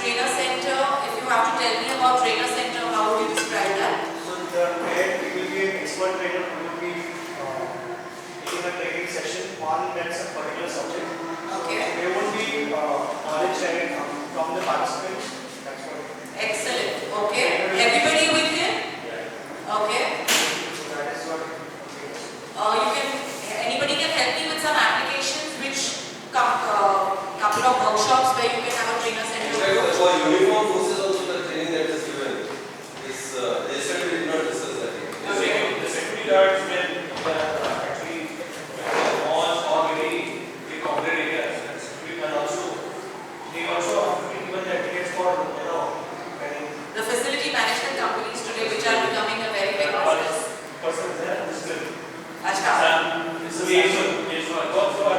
Trainer Center, if you have to tell me about Trainer Center, how would you describe that? So there we will be an expert trainer who will be taking a training session on that particular subject. Okay. So there would be knowledge sharing from the participants. That's what. Excellent. Okay. Everybody with him? Yeah. Okay. So that is what. Anybody can help me with some applications which couple of workshops where you can have a trainer center. For uniform forces also the training that is given is yesterday we did not discuss that. The security guards when actually malls or very big corporate areas and also they also have to be given the tickets for The facility management companies today which are becoming a very big business. person there still. Ashka. It's the age one. Go for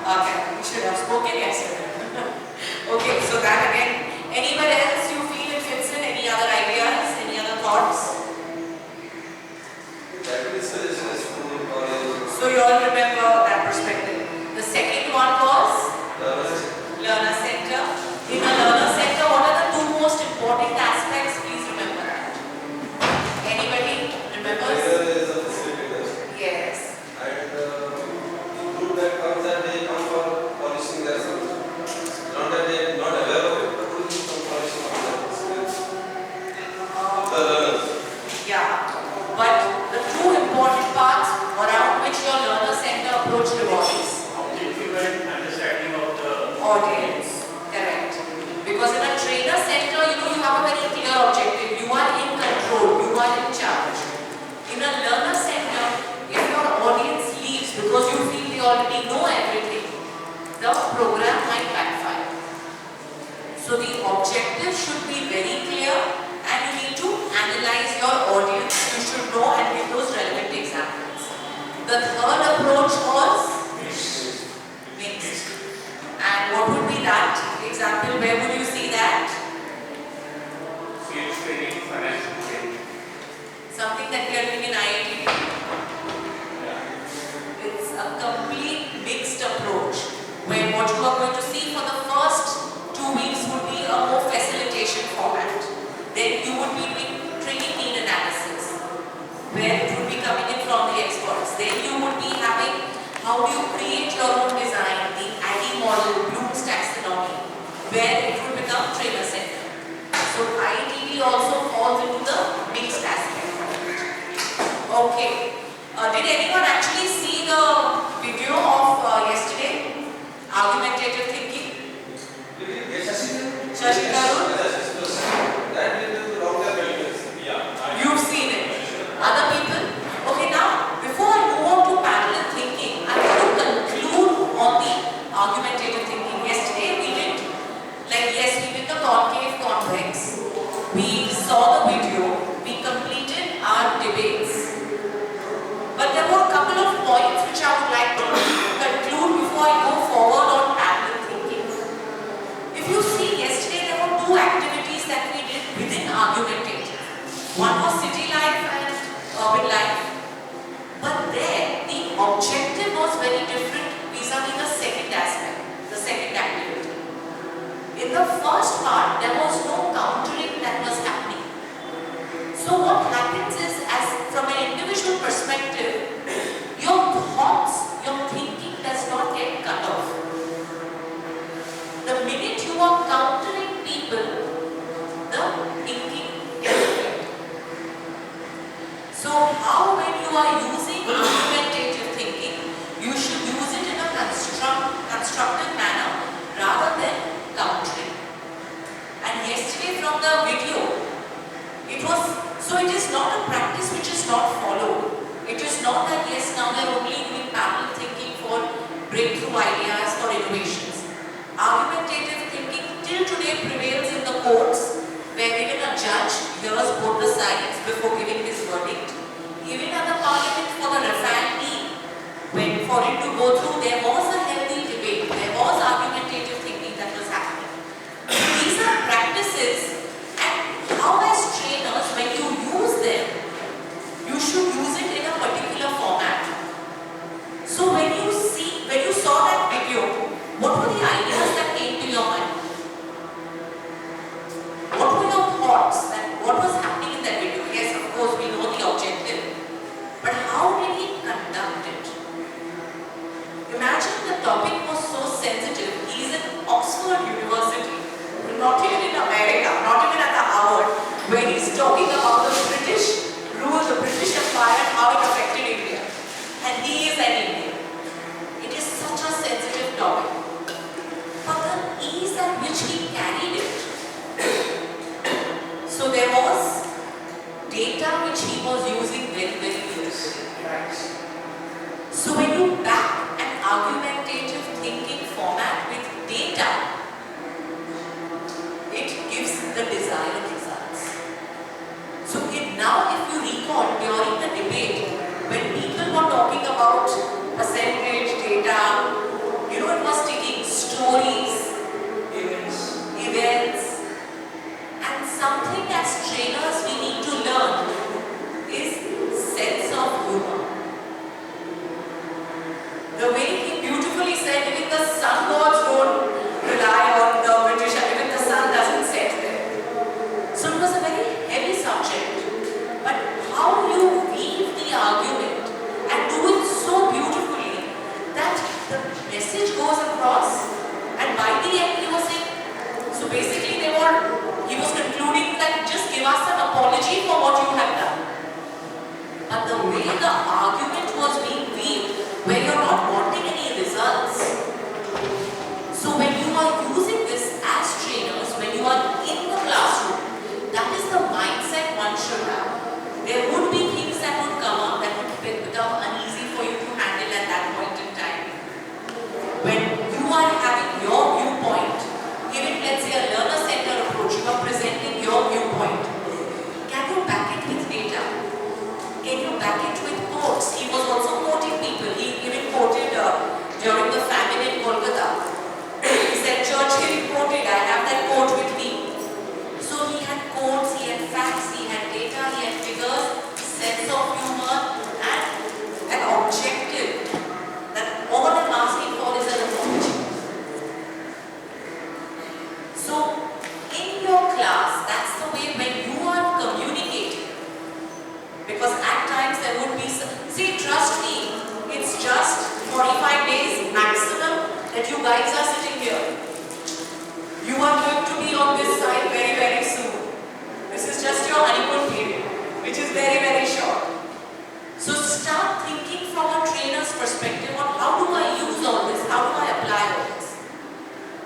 Okay, we should have spoken yesterday. Okay, so that again, anywhere else you feel it fits in? Any other ideas? Any other thoughts? So you all remember that perspective. The second one was Learner Center. In a Learner Center, what are the two most important aspects? Please remember that. Anybody remembers? Yes. And the group that comes that they come for polishing their skills. Not that they are not aware of it, but who is from polishing their skills. The learners. Yeah. But the two important parts around which your Learner Center approach revolves. understanding of the Audience. Correct. Because in a trainer center, you have a very clear objective. You are in control. You are in charge. In a learner center, if your audience leaves because you feel they already know everything, the program might backfire. So the objective should be very clear and you need to analyze your audience. You should know and give those relevant examples. The third approach was mixed. And what would be that example? Where would you see that? sales training, financial training. Something that we are doing in IIT. Yeah. It's a complete mixed approach where what you are going to see for the first 2 weeks would be a more facilitation format. Then you would be doing training need analysis where it would be coming in from the experts. Then you would be having how do you create your own design, the ADDIE model, Bloom's taxonomy, where it would become trainer center. So IIT also falls into the mixed aspect. Okay. Did anyone actually see the video of yesterday? Argumentative thinking? Shashi Karun? You've seen it. Other people? Okay, now, before I move on to parallel thinking, I want to conclude on the argumentative thinking. Yesterday we did, we did the concave convex. We saw the video. We completed our debates. But there were a couple of points which I would like to conclude before I go forward on parallel thinking. If you see, yesterday there were two activities that we did within argumentative. One was city life and urban life. But there, the objective was very different vis-a-vis the second aspect, the second activity. In the first part, there was no countering that was happening. So what happens is, as from an individual perspective, your thoughts, your thinking does not get cut off. The minute you are countering people, the thinking gets affected. So how when you are using argumentative thinking, you should use it in a constructive manner rather than countering. And yesterday from the video, it is not a practice which is not followed. It is not that yes, now we are only doing parallel thinking for breakthrough ideas, for innovations. Argumentative thinking till today prevails in the courts where even a judge hears both the sides before giving his verdict. Even at the parliament for the referendum, when for it to go through, there was a healthy debate. There was argumentative thinking that was happening. These are practices, and how as trainers, when you use them, you should use it in a particular format. basically he was concluding that just give us an apology for what you have done. But the way the argument was being weaved, where you're not wanting any results. So when you are using this as trainers, when you are in the classroom, that is the mindset one should have. There would be things that would come up that would become uneasy for you to handle at that point in time. When you are having your viewpoint, even let's say a learner-centered approach, you are presenting your viewpoint. Can you back it with data? Can you back it with quotes? He was also quoting people. He even quoted during the famine in Kolkata. He said, Churchill quoted, I have that quote with me. So he had quotes, he had facts, he had data, he had figures, sense of humor, and an objective that all I'm asking for is an apology. So in your class, that's the way when you are communicating. Because at times there would be some, see, trust me, it's just 45 days maximum that you guys are sitting here. You are going to be on this side very, very soon. This is just your honeymoon period, which is very, very short. So start thinking from a trainer's perspective on how do I use all this, how do I apply all this.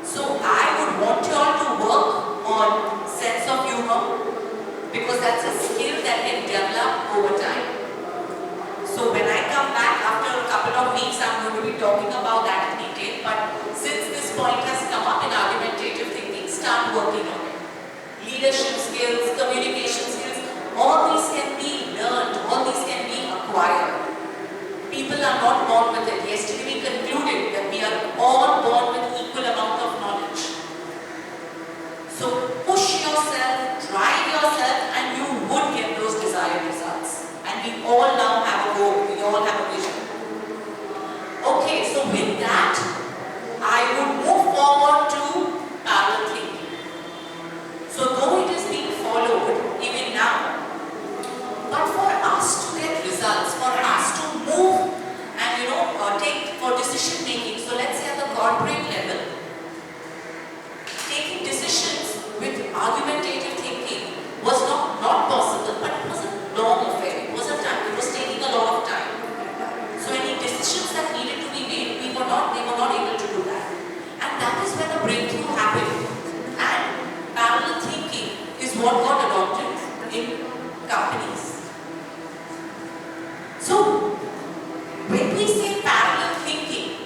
So I would want you all to work on sense of humor, because that's a skill that can develop over time. So when I come back after a couple of weeks, I'm going to be talking about that in detail. But since this point has come up in argumentative thinking, start working on it. Leadership skills, communication skills, all these can be learned, all these can be acquired. People are not born with it. Yesterday we concluded that we are all born with equal amount of knowledge. So push yourself, drive yourself, and you would get those desired results. And we all now have a goal, we all have a vision. Okay, so with that, I would move forward to parallel thinking. So though it is being followed even now, but for us to get results, for us to move and take for decision making, so let's say at the corporate level, taking decisions with argumentative thinking was not possible, but it was a long affair. It was taking a lot of time. So any decisions that needed to be made, they were not able to do that. And that is when the breakthrough happened. And parallel thinking is what got adopted in companies. So when we say parallel thinking,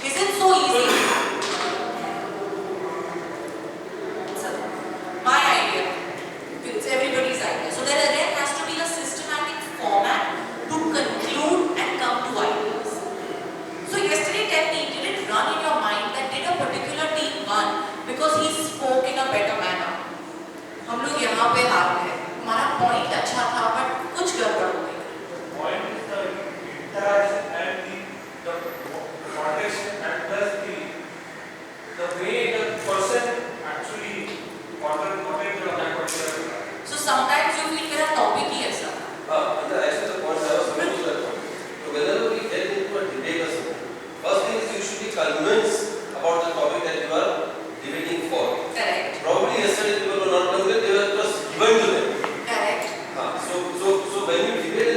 is it so easy? My idea. It's everybody's idea. So there has to be a systematic format to conclude and come to ideas. So yesterday tell me, did it run in your mind that did a particular team won because he spoke in a better manner? हम लोग यहाँ पे हार गए. हमारा point अच्छा था, but कुछ गड़बड़ हो गई. Point is the interaction and the context and plus the way the person actually contemplated on that particular. So sometimes you feel मेरा topic ही ऐसा. Actually, the point I was coming to that point. So whenever we get into a debate or something, first thing is you should be convinced about the topic that you are debating for. Correct. Probably yesterday people were not convinced, they were just given to them. Correct. So when you debate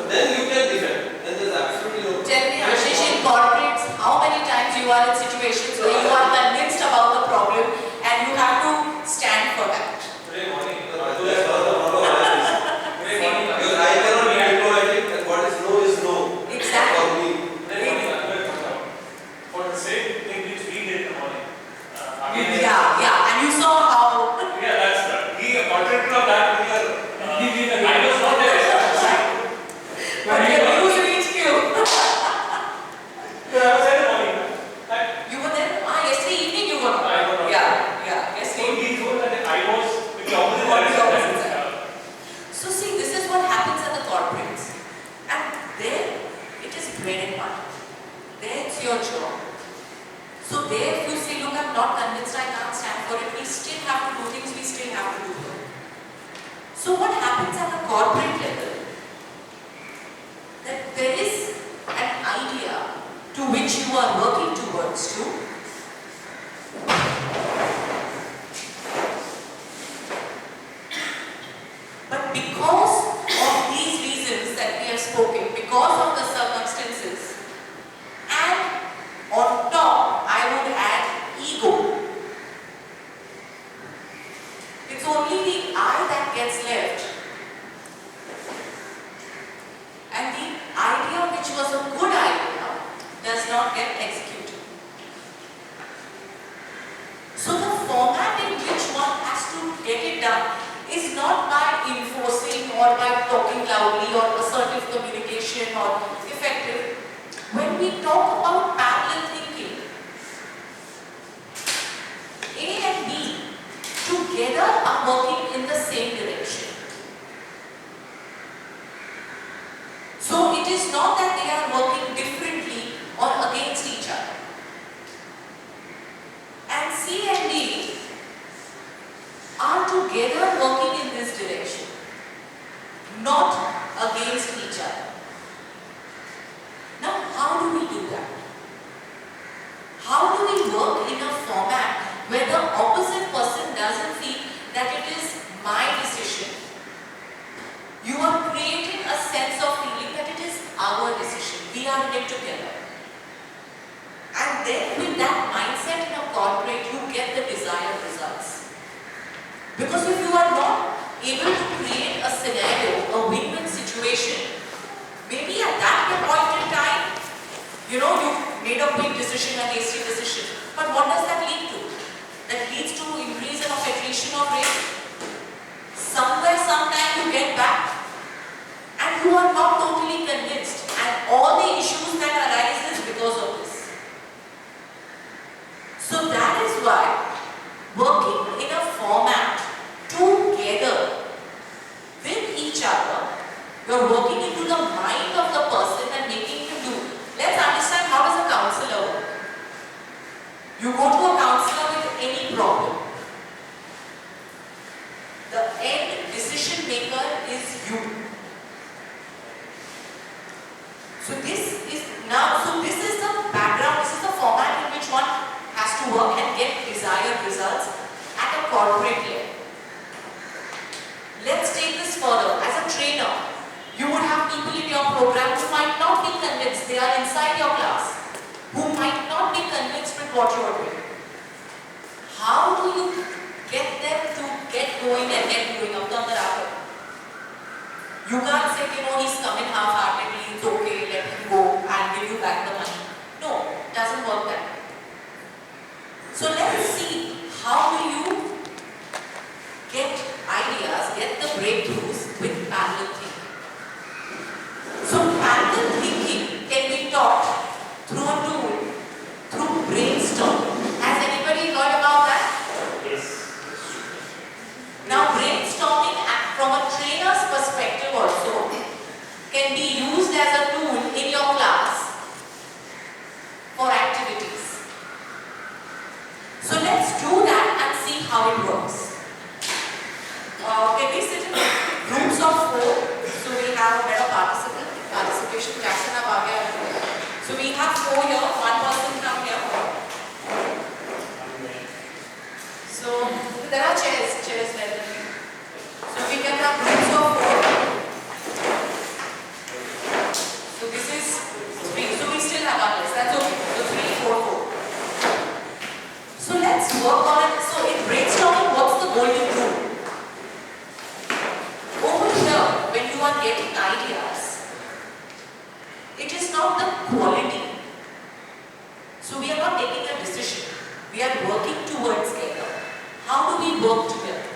then you can defend. Then there's absolutely no. Tell me, Ashish, in corporates, how many times you are in situations where you are convinced about the problem and you have to stand for that? Today morning, Today morning, because I cannot be diplomatic and what is no Exactly. for me. for the same thing which we did in the morning. Yeah, and you saw how. Yeah, that's he contributed on that particular. I was not there. But you reached you. I was there in the morning. You were there? Yesterday evening you were. I was not. Yeah, So yesterday. he told that I was with the opposite On the opposite side. side. So see, this is what happens at the corporates. And there, it is bread and butter. There it's your job. So there, if you say, look, I'm not convinced, I can't stand for it, we still have to do things, we still have to do them. So what happens at the corporate level? That there is an idea to which you are working towards to. to get it done is not by enforcing or by talking loudly or assertive communication or effective. When we talk about parallel thinking, A and B together are working in the same direction. So it is not that they are working differently or against each other. And C and D are together working in this direction, not against each other. Now, how do we do that? How do we work in a format where the opposite person doesn't feel that it is my decision? You are creating a sense of feeling that it is our decision. We are in it together. And then with that mindset in a corporate, you get the desired results. Because if you are not able to create a scenario, a win-win situation, maybe at that point in time, you made a quick decision, a hasty decision. But what does that lead to? That leads to increase in of attrition of rate. Somewhere, sometime you get back and you are not totally convinced, and all the issues that arise is because of this. So that is why working in a format together with each other, you are working into the mind of the person and making him do. Let's understand, how does a counselor work? You go to a counselor with any problem. The end decision maker is you. So this is the background, this is the format in which one has to work and get desired results at a corporate level. Let's take this further. As a trainer, you would have people in your program who might not be convinced, they are inside your class, who might not be convinced with what you are doing. How do you get them to get going and get doing up the rapid? You can't say, he's coming half-heartedly, it's okay, let him go, I'll give you back the money. No, it doesn't work that way. So let's see, how do you get ideas, get the breakthroughs with parallel thinking. So parallel thinking can be taught through a tool, through brainstorming. Has anybody heard about that? Yes. Now brainstorming from a trainer's perspective also can be used as a tool in your class for activities. So let's do that and see how it works. Can we sit in groups of 4 so we have a better participation? Jackson ab aa gaya. So we have 4 here, 1 person come here. So there are chairs there. So we can have groups of 4. So this is 3. So we still have one list. That's okay. So 3, 4, 4. So let's work on it. So in brainstorming, what's the golden rule? Over here, when you are getting ideas, it is not the quality. So we are not taking a decision. We are working towards together. How do we work together?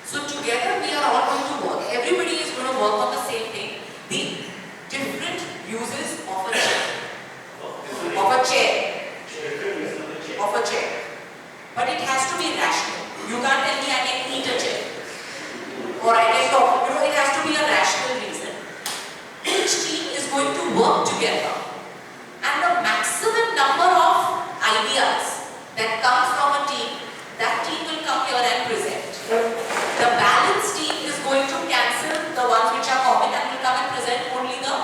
So together we are all going to work. Everybody is going to work on the same thing. The different uses of a chair. But it has to be rational. You can't tell me I can eat a chair. Or I can talk. It has to be a rational reason. Each team is going to work together. And the maximum number of ideas that comes from a team, that team will come here and present. The balanced team is going to cancel the ones which are common and will come and present only the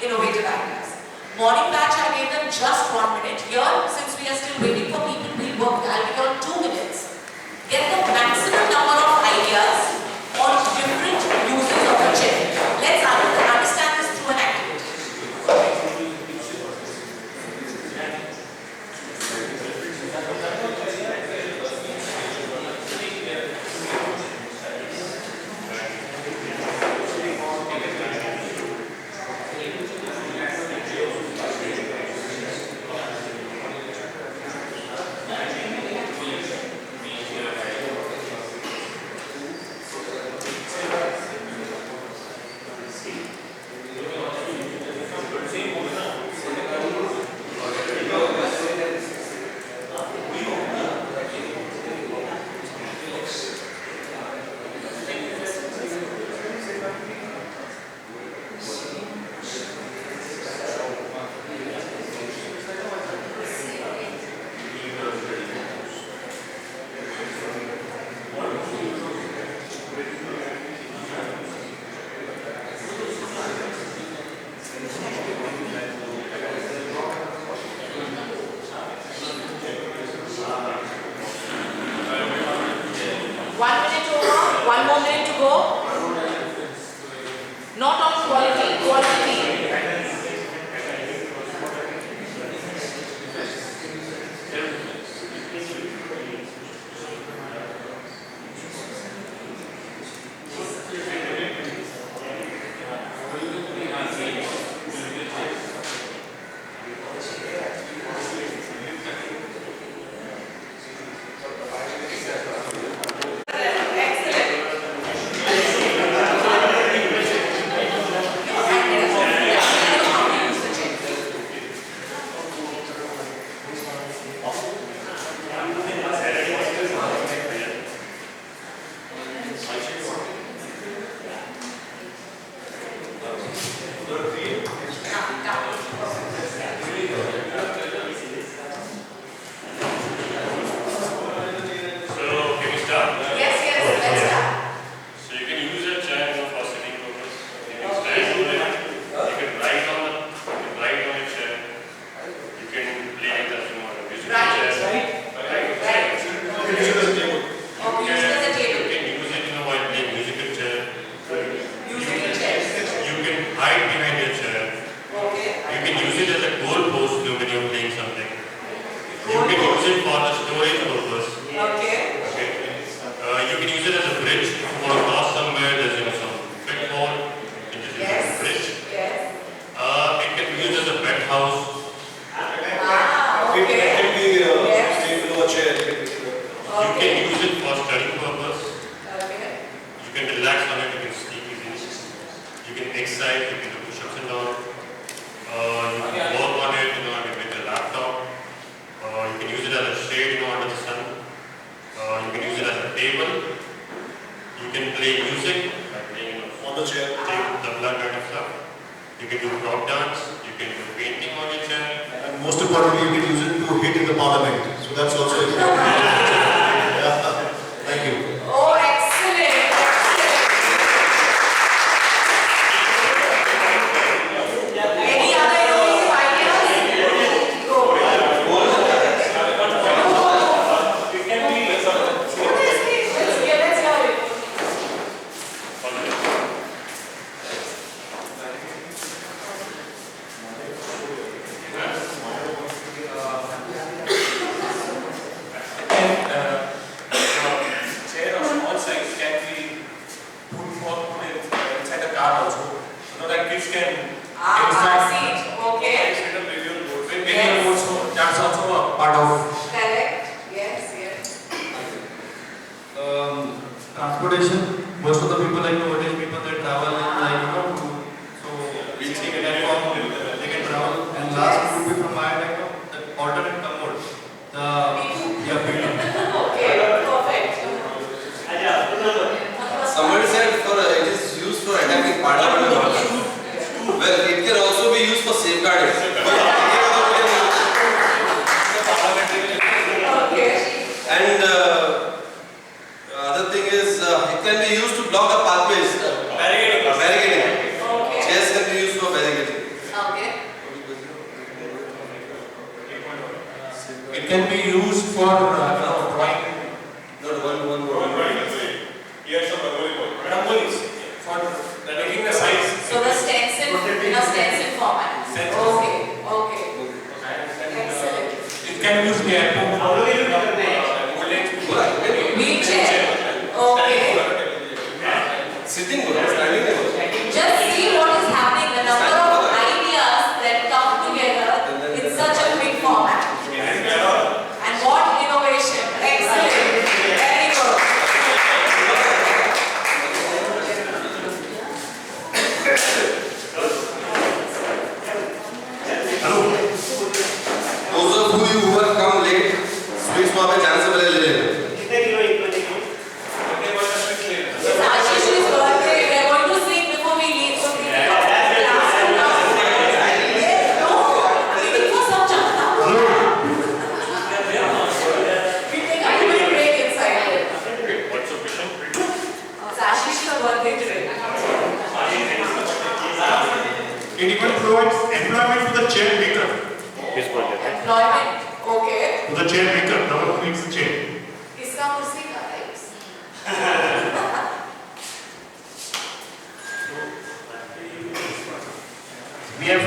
innovative ideas. Morning batch, I gave them just 1 minute. Here, since we are still waiting for people, we'll work. I'll give you 2 minutes. Get the maximum number of ideas on different uses of a chair. Let's understand this through an activity. One more minute to go. Not on quality, quantity.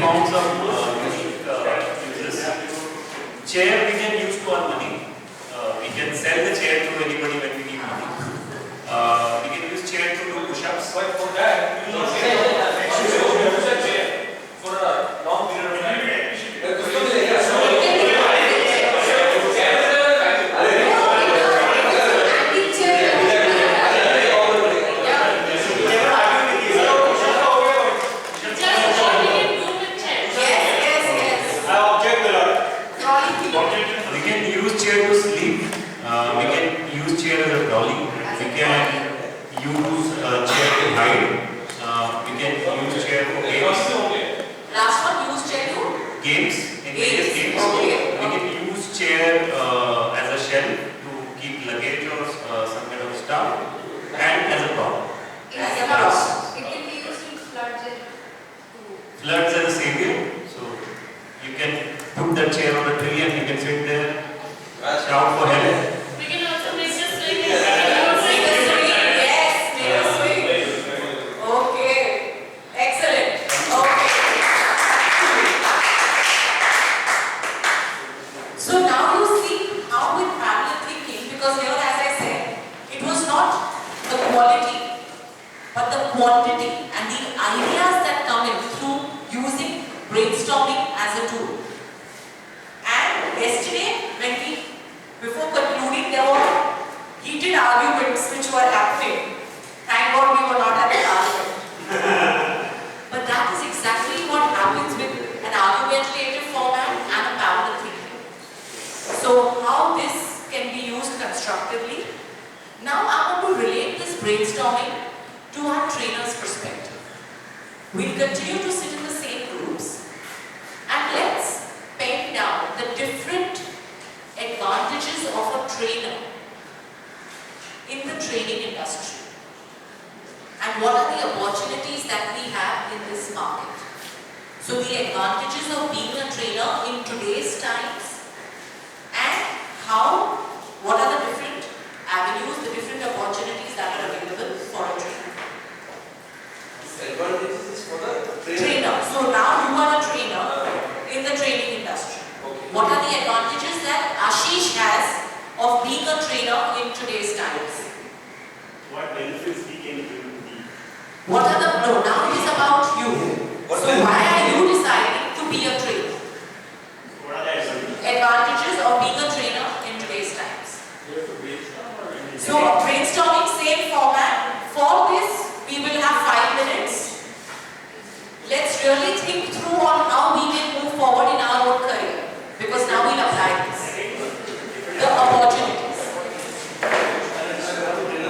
forms of unique uses. Chair we can use to earn money. We can sell the chair to anybody when we need money. We can use chair to do push-ups. But for that, you will not say use a chair for a long period of time. We can use chair to sleep. We can use chair as a trolley. We can use chair to hide. We can use chair for games. Last one, use chair to? Games, in various games. Okay. We can use chair as a shelf to keep luggage or some kind of stuff, and as a prop. As a prop. It can be used in floods and Floods as a savior. So you can put that chair on a tree and you can sit there, shout for help. we can also make this like Yes, make a swing. Okay, excellent. Okay. So now you see how with parallel thinking, because here, as I said, it was not the quality, but the quantity and the ideas that come in through using brainstorming as a tool. And yesterday, before concluding, there were heated arguments which were happening. Thank God we were not at the argument. But that is exactly what happens with an argumentative format and a parallel thinking. So how this can be used constructively. Now I want to relate this brainstorming to our trainer's perspective. We'll continue to sit in the same groups and let's pen down the different advantages of a trainer in the training industry and what are the opportunities that we have in this market. So the advantages of being a trainer in today's times and what are the different avenues, the different opportunities that are available for a trainer. Advantages is for the Trainer. So now you are a trainer in the training industry. Okay. What are the advantages that Ashish has of being a trainer in today's times? What benefits we can bring to the What are the, no, now it is about you. So why are you deciding to be a trainer? what are the advantages? Advantages of being a trainer in today's times. So brainstorming, same format. For this, we will have 5 minutes. Let's really think through on how we can move forward in our own career. Because now we'll apply this. The opportunities.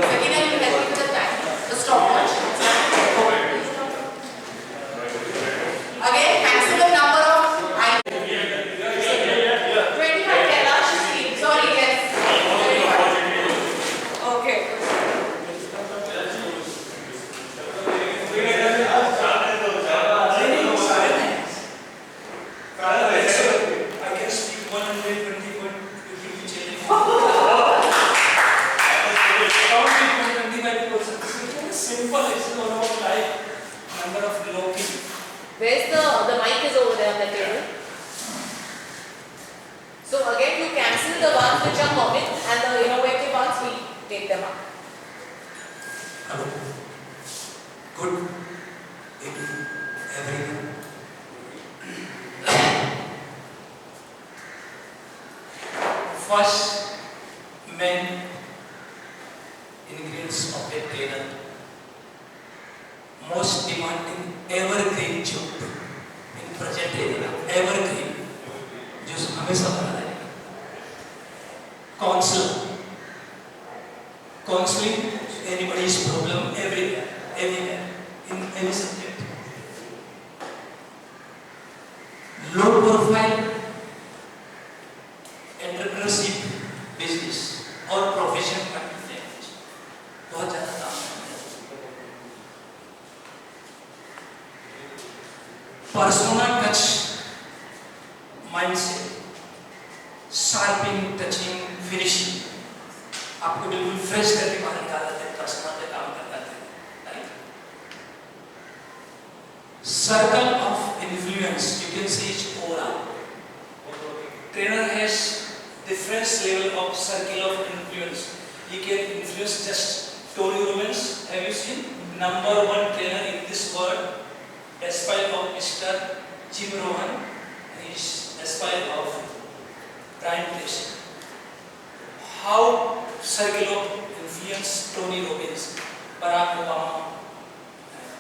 Sakina, you help me with the time. The stopwatch. Again, maximum number of items. 25 Kailash scheme. Sorry, yes. 25. Okay. I can speak 120 point to keep the challenge. Count 25%. Simple, it's all about life. Number of locations. Where's the mic is over there on the table. So again, you cancel the ones which are common and the innovative ones, we take them up. Hello. Good evening, everyone. First main ingredients of a trainer, most demanding evergreen job in present area, evergreen, जो हमेशा बना रहेगा. Counseling anybody's problem everywhere, in any subject. Low profile entrepreneurship, business और profession का बहुत ज़्यादा काम है. Persona touch mindset, sharpening, touching, finishing. आपको बिल्कुल फ्रेश करके बाहर निकाल देते हैं, पर्सनल पे काम करते हैं, right? Circle of influence movements, you can see its aura. Trainer has different level of circle of influence. He can influence just Tony Robbins. Have you seen? Number one trainer in this world, despite of Mr. Jim Rohn, is despite of Brian Tracy. How circle of influence Tony Robbins, Barack Obama,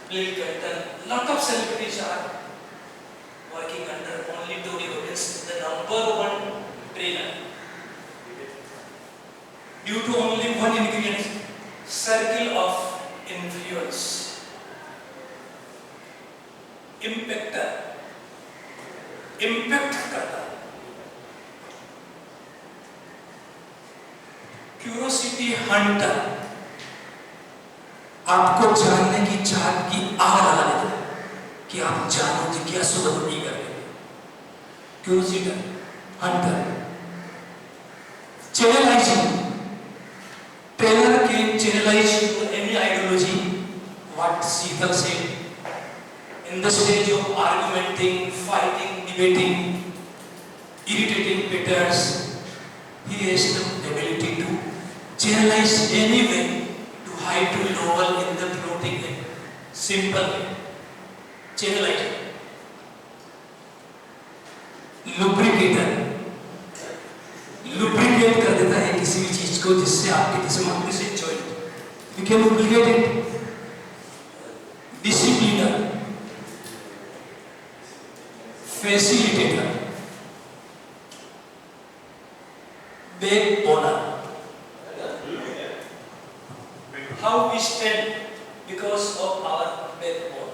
Bill Clinton, lot of celebrities are working under only Tony Robbins, the number one trainer. Due to only one ingredient, circle of influence. Impactor, impact करता है. Curiosity hunter, आपको जानने की चाह की आग लगा देता है कि आप जानो जिज्ञासु बनो eager. Curiosity hunter. Channelizing. Trainer can channelize you to any ideology. What Sheetal said. In the stage of argumenting, fighting, debating, irritating patterns, he has the ability to channelize any way to high to low in the floating way. Simple way. Channelize. Lubricator. Lubricate कर देता है किसी भी चीज को जिससे आपके दिमाग से joint. You can lubricate it. Discipliner. Facilitator. Backboner. How we stand because of our backbone.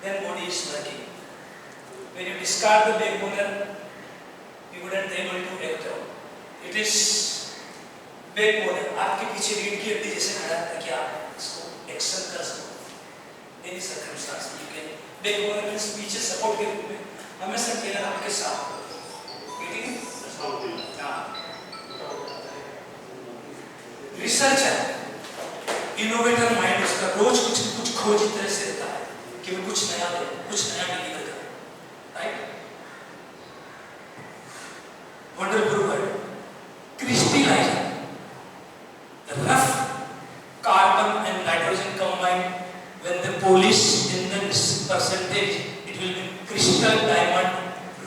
Then body is working. When you discard the backboner, you wouldn't be able to act out. It is backboner. आपके पीछे रीढ़ की हड्डी जैसे खड़ा है कि आप इसको एक्शन कर सको. Any circumstance you can. Backboner means पीछे सपोर्ट के रूप में हमेशा ट्रेनर आपके साथ. ठीक है? हाँ. Researcher, innovator mind उसका रोज कुछ खोज इस तरह से रहता है कि मैं कुछ नया दे, कुछ नया डिलीवर करूँ. Right? Wonderful word. Crystallizer. Rough carbon and nitrogen combined. When they polish in the percentage, it will be crystal, diamond,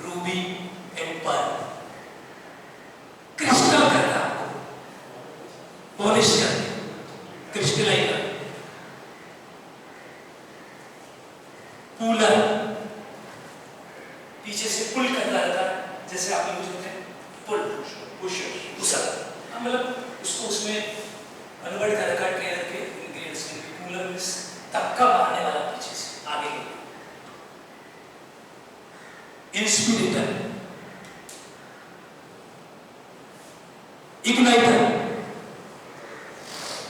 ruby, and pearl. Crystal करना आपको. Polish करना. Crystallizer. Puller. पीछे से पुल करता रहता है जैसे आप लोग होते हैं पुल पुशर मतलब उसको उसमें कन्वर्ट कर रखा ट्रेनर के इंग्रेडिएंट्स में. पुलर में धक्का मारने वाला पीछे से आगे. इंस्पिरेटर. Igniter.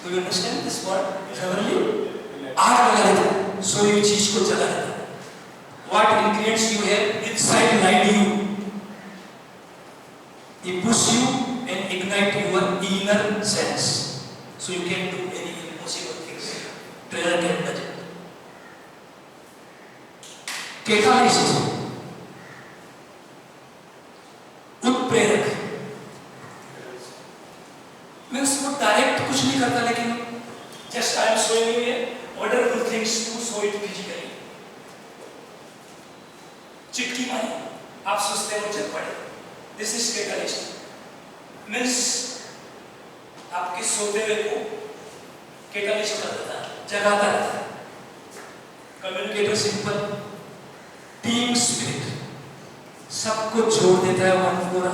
Do you understand this word? Generally आग लगा देता है, सोई हुई चीज को जला देता है. What ingredients you have inside light you? It push you and ignite your inner sense, so you can do any impossible things. Trainer can do it. Catalyst. उत्प्रेरक. Means वो डायरेक्ट कुछ नहीं करता लेकिन just I am showing you wonderful things to show it physically. चिटकी मारी, आप सोचते हो जग पड़े. This is catalyst. Means आपके सोते हुए को catalyst कर देता है, जगाता रहता है. Communicator simple. Team spirit. सबको जोड़ देता है. One for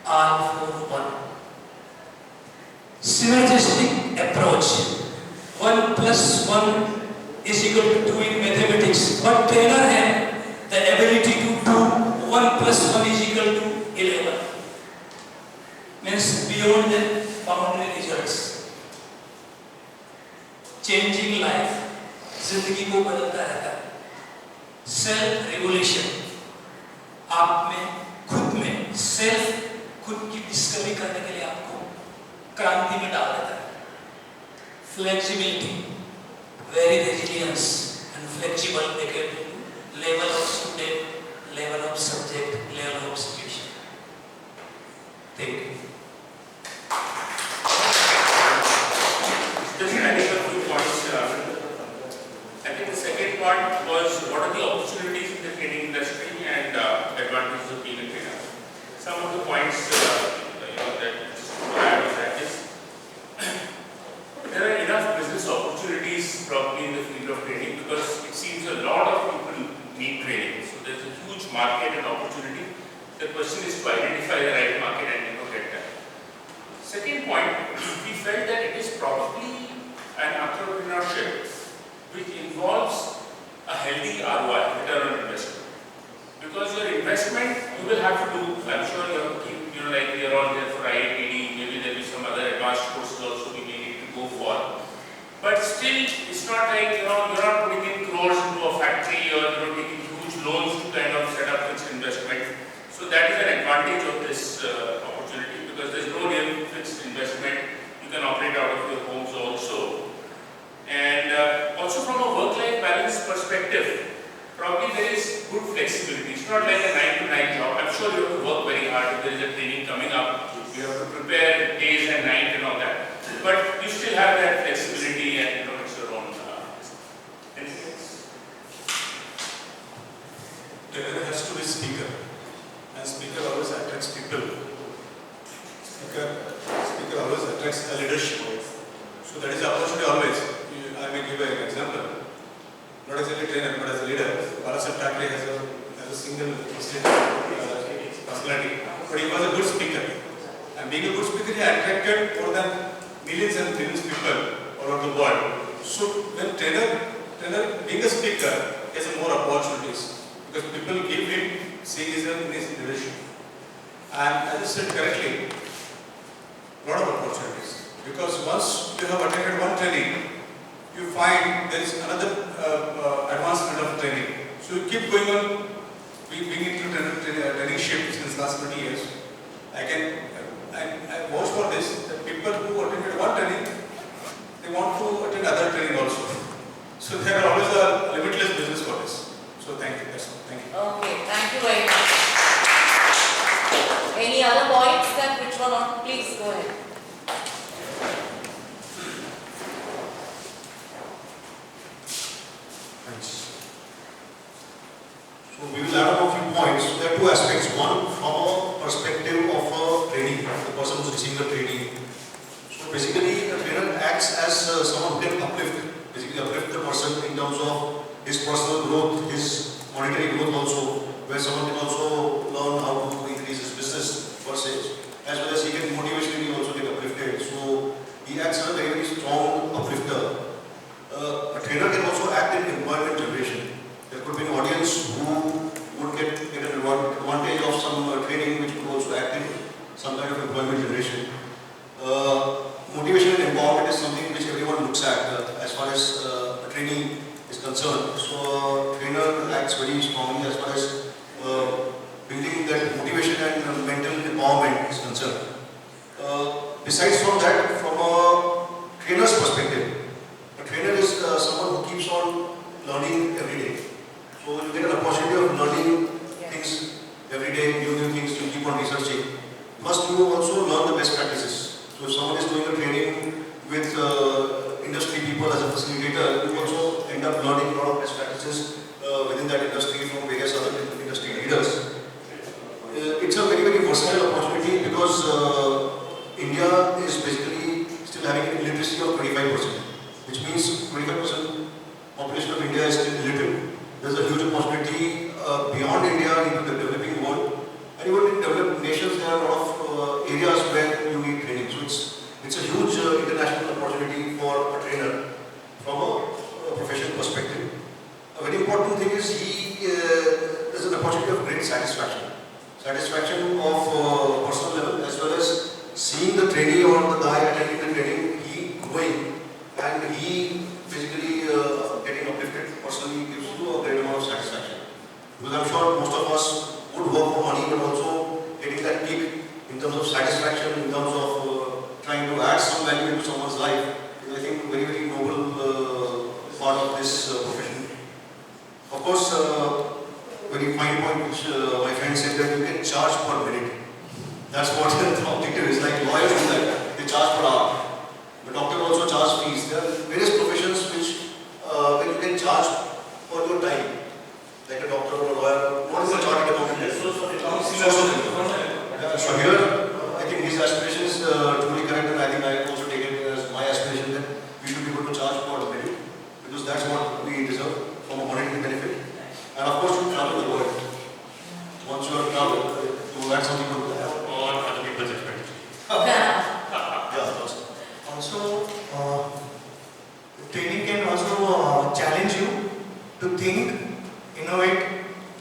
all for one. Synergistic approach. 1 + 1 is equal to 2 in mathematics. But trainer है the ability to do 1 + 1 is equal to 11. Means beyond the boundary results. Changing life. जिंदगी को बदलता रहता है. Self regulation. आप में खुद में सेल्फ खुद की डिस्कवरी करने के लिए आपको क्रांति में डाल देता है. Flexibility. Very resilience and flexible. They can level of student, level of subject, level of situation. Thank you. Just adding a few points. I think the second part was what are the opportunities in the training industry and advantages of being a trainer. Some of the points that just to add on that is there are enough business opportunities probably in the field of training because it seems a lot of people need training. So there's a huge market and opportunity. The question is to identify the right market and get that. Second point, we felt that it is probably an entrepreneurship which involves a healthy ROI, return on investment. Because your investment, you will have to do, I'm sure you have to keep, like we are all there for IITD, maybe there will be some other advanced courses also we may need to go for. But still, it's not like, you're not putting in crores into a factory or taking huge loans to kind of set up fixed investment. So that is an advantage of this opportunity because there's no real fixed investment. You can operate out of your homes also. And also from a work-life balance perspective, probably there is good flexibility. It's not like a 9-to-9 job. I'm sure you have to work very hard if there is a training coming up. You have to prepare days and night and all that. But you still have that flexibility and it's your own. Anything else? There has to be speaker. And speaker always attracts people. Speaker always attracts a leadership. So that is the opportunity always. I may give an example. Not as a trainer, but as a leader. Balasan Thackeray has a single personality. But he was a good speaker. And being a good speaker, he attracted more than millions and millions of people all over the world. So when trainer being a speaker, he has more opportunities. Because people give him, see his leadership. And as I said correctly, a lot of opportunities. Because once you have attended one training, you find there is another advancement of training. So you keep going on being into training shift since last 20 years. I vouch for this, that people who attended one training, they want to attend other training also. So there are always a limitless business for this. So thank you, that's all. Thank you. Okay, thank you very much. Any other points that which were not? Please go ahead. Thanks. So we will add up a few points. So there are two aspects. One, from a perspective of a training, the person who is receiving the training. So basically, the trainer acts as someone who can uplift the person in terms of his personal growth, his monetary growth also, where someone can also learn how to increase his business per se, as well as he can motivationally also get uplifted. So he acts as a very, very strong uplifter. A trainer can also act in employment generation. There could be an audience who would get an advantage of some training which could also act in some kind of employment generation. Motivation and empowerment is something which everyone looks at as far as training is concerned. So trainer acts very strongly as far as building that motivation and mental empowerment is concerned. Besides from that, from a trainer's perspective, a trainer is someone who keeps on learning every day. So you get an opportunity of learning things every day, new things, you keep on researching. Must you also learn the best practices. So if someone is doing a training with industry people as a facilitator, you also end up learning a lot of best practices within that industry from various other industry leaders. It's a very, very versatile opportunity because India is basically still having an illiteracy of 25%, which means 25% population of India is still illiterate. There's a huge opportunity beyond India into the developing world. And even in developed nations, there are a lot of areas where you need training. So it's a huge international opportunity for a trainer from a professional perspective. A very important thing is there's an opportunity of great satisfaction. Satisfaction of personal level as well as seeing the trainee or the guy attending the training, he growing and he basically getting uplifted personally gives you a great amount of satisfaction. Because I'm sure most of us would work for money but also getting that kick in terms of satisfaction, in terms of trying to add some value into someone's life is I think very, very noble part of this profession. Of course, funny point which my friend said that you can charge per minute. That's what the objective is. Like lawyers do that, they charge per hour. The doctor also charge fees. There are various professions which when you can charge for your time. Like a doctor or a lawyer. What is the chartered accountant? So here, I think his aspiration is truly correct, and I think I also take it as my aspiration that we should be able to charge per minute, because that's what we deserve from a monetary benefit. And of course, you travel the world. Once you are traveled, to add something to that. On other people's expenditure. Yeah, Also, training can also challenge you to think, innovate,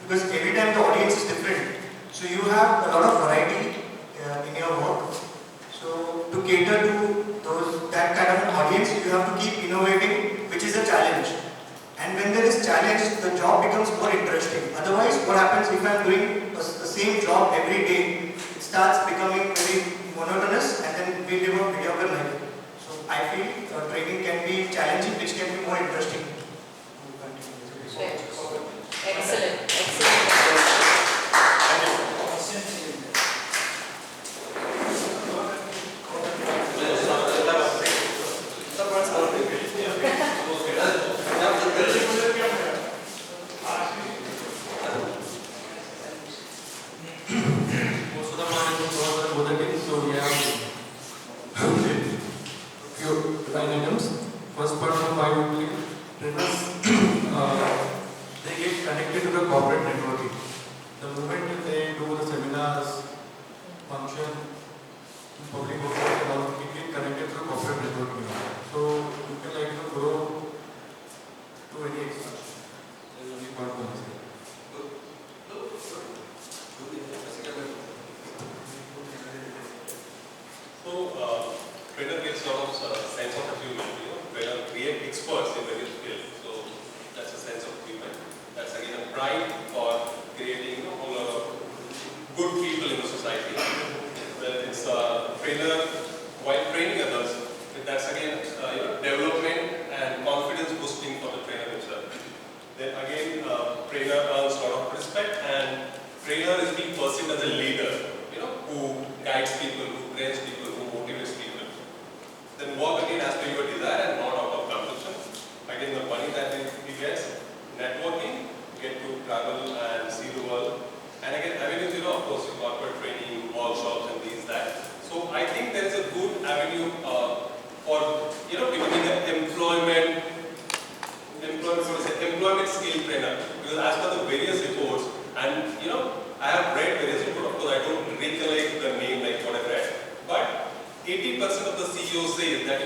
because every time the audience is different. So you have a lot of variety in your work. So to cater to that kind of an audience, you have to keep innovating, which is a challenge. And when there is challenge, the job becomes more interesting. Otherwise, what happens if I am doing the same job every day? It starts becoming very monotonous, and then we live a mediocre life. So I feel training can be challenging, which can be more interesting. Excellent, excellent. First part of my weekly trainers, they get connected to the corporate networking. The moment they do the seminars, function, public workshops, and all, it get connected to the corporate networking. So you can like grow to any extent. That's only part of the So, trainer gets a lot of sense of achievement. Trainer create experts in various fields. So that's a sense of achievement. That's again a pride for creating a whole lot of good people in the society. Whether it's a trainer while training others, that's again development and confidence boosting for the trainer himself. Then again, trainer earns a lot of respect, and trainer is being perceived as a leader. Who guides people, who trains people, who motivates people. Then work again as per your desire and not out of compulsion. Again, the money that he gets, networking, get to travel and see the world. And again, avenues, of course, corporate training, workshops and these, that. So I think there is a good avenue for, becoming an employment skill trainer. Because as per the various reports, and I have read various reports, of course I don't recollect the name like what I read, but 80% of the CEOs say that,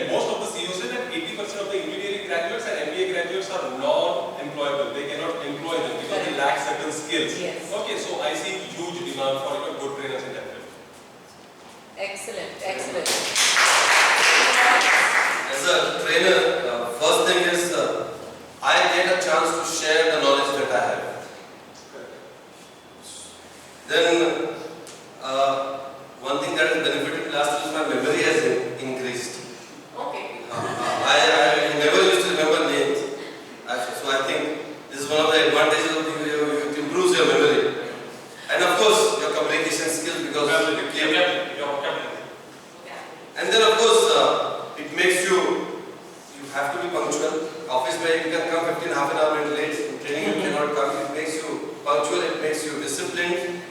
most of the CEOs say that 80% of the engineering graduates and MBA graduates are non-employable. They cannot employ them because they lack certain skills. Yes. Okay, so I see huge demand for good trainers in that field. Excellent, excellent. As a trainer, first thing is I get a chance to share the knowledge that I have. Then one thing that has benefited last is my memory has increased. Okay. I never used to remember names. So I think this is one of the advantages of it improves your memory. And of course your communication skills, because you keep and then of course it makes you have to be punctual. Office where you can come 15 half an hour late, in training you cannot come. It makes you punctual, it makes you disciplined,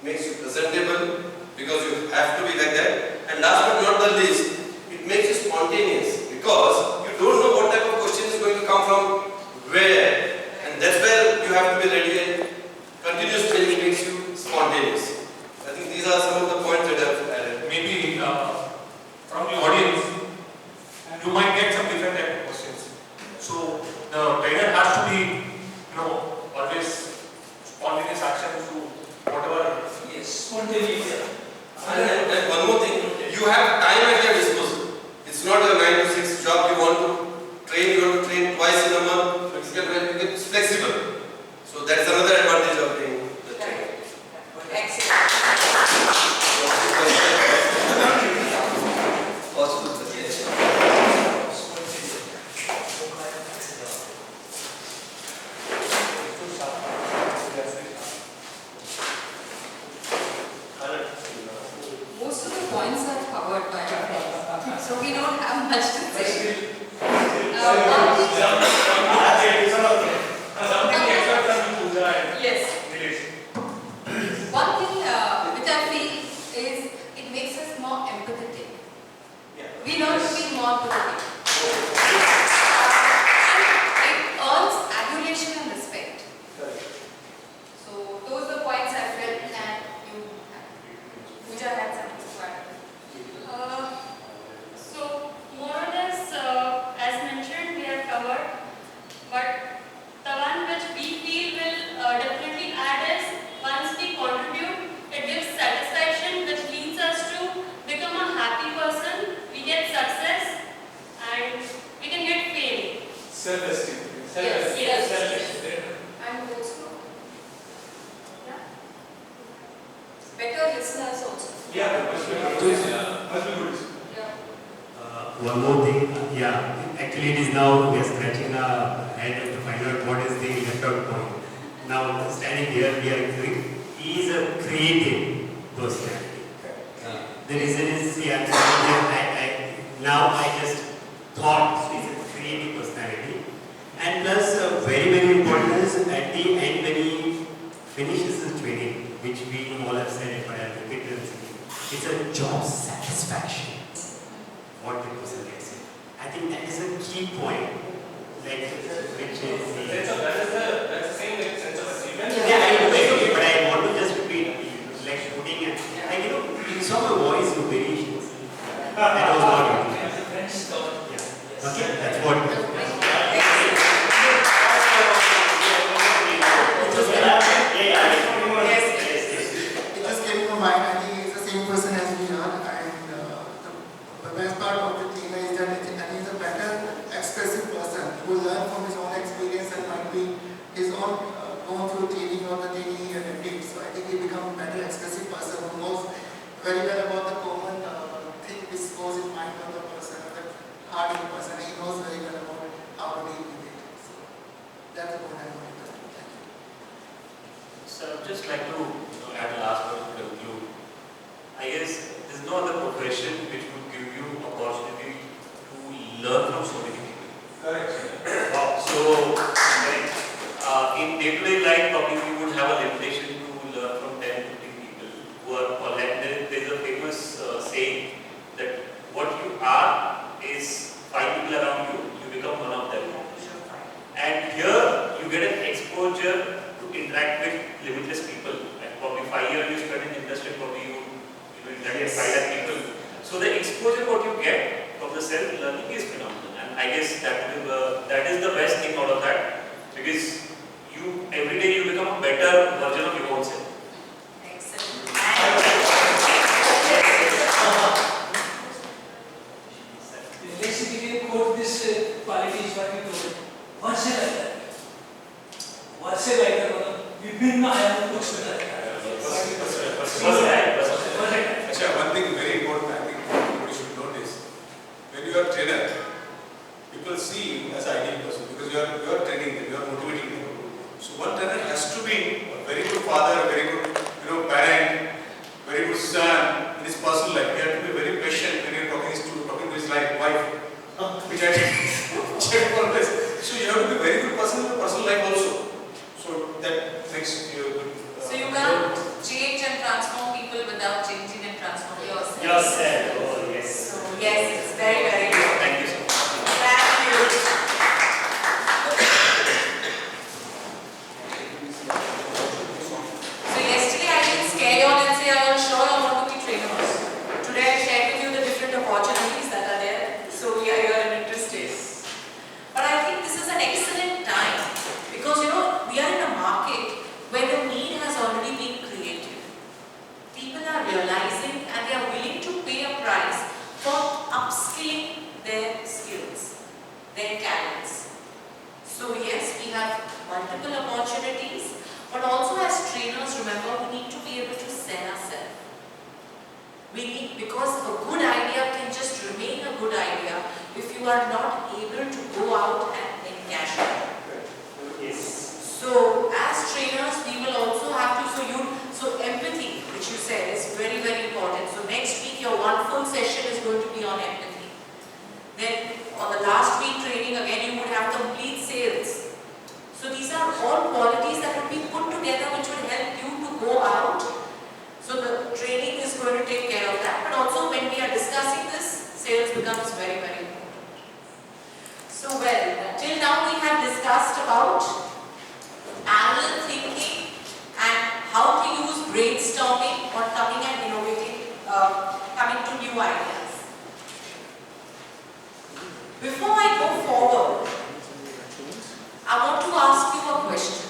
makes you presentable, because you have to be like that. And last but not the least, it makes you spontaneous, because you don't know what type of question is going to come from where, and that's where you have to be ready. And continuous training makes you spontaneous. I think these are some of the points that I've added. Maybe from the audience, you might get some different type of questions. So the trainer has to be, always spontaneous action to whatever. Yes, spontaneous. And one more thing, you have time at your disposal. It's not a 9 to 6 job you want most of the points are covered by our friends. So we don't have much to say. One thing, Something extra from Puja and yes. Nilesh. One thing which I feel is it makes us more empathetic. We learn to be more empathetic. And it earns adulation and respect. So those are the points I felt and you Pooja had something to add. So more or less, as mentioned, we have covered. But the one which we feel will definitely add is once we contribute, it gives satisfaction, which leads us to become a happy person. We get success and we can get fame. Self-esteem. Yes. And also, yeah, better listeners also. Yeah, must be good. Yeah. One more thing, actually it is now we are scratching our head to find out what is the left out point. Now standing here, we are doing, he is a creative personality. The reason is, now I just thought he is a creative personality. And plus, very, very important is at the end when he finishes his training, which we all have said, but I'll repeat it, it's a job satisfaction. What the person gets it. I think that is a key point, like, which is That's the same sense of achievement. yeah, I agree, but I want to just repeat, like putting it, like, you saw my voice variations. That was not it. Okay, that's what. It just came to mind, I think he's the same person as we are, and the best part of the team is that he's a better expressive person. He will learn from his own experience and might be his own going through training or the training and everything. So I think he becomes a better expressive person who knows very well about the common thing which goes in mind of the person, or the heart of the person. He knows very well about how to deal with it. So that's what I want to thank you. So I'd just like to add a last word to conclude. I guess there's no other profession which would give you opportunity to learn from so many people. Correct. So, in day-to-day life, probably we would have a limitation to learn from 10, 15 people who are, or like there's a famous saying that what you are is 5 people around you, you become one of them. And here you get an exposure to interact with limitless people. Like probably 5 years you spend in the industry, probably you interact with 5 lakh people. So the exposure what you get from the self-learning is phenomenal. And I guess that is the best thing out of that, because every day you become a better version of your own self. Excellent. Basically, quote this quality is what we told. वर्षे like that, विभिन्न आयामों को छूता है. Actually, one thing very important, I think everybody should notice. When you are a trainer, people see you as an ideal person because you are training them, you are motivating them. So one trainer has to be a very good father, a very good parent, very good son in his personal life. He has to be very patient when you are talking to his wife, which I check for this. So you have to be a very good person in your personal life also. So that makes you a good. So you can't change and transform people without changing and transforming yourself. Oh, yes. So yes, it's very, very good. Thank you so much. Thank you. So yesterday I didn't scare you all and say, I'm sure you want to be trainers. Today I shared with you the different opportunities that are there. So we are here and interested. But I think this is an excellent time because we are in a market where the need has already been created. People are realizing and they are willing to pay a price for upskilling their skills, their talents. So yes, we have multiple opportunities, but also as trainers, remember, we need to be able to sell ourselves. Because a good idea can just remain a good idea if you are not able to go out and encash it. Yes. So as trainers, we will also have to, so empathy, which you said, is very, very important. So next week, on empathy. Then on the last week training again you would have complete sales. So these are all qualities that would be put together which would help you to go out. So the training is going to take care of that, but also when we are discussing this, sales becomes very, very important. So well, till now we have discussed about parallel thinking and how to use brainstorming or coming and innovating, coming to new ideas. Before I go forward, I want to ask you a question.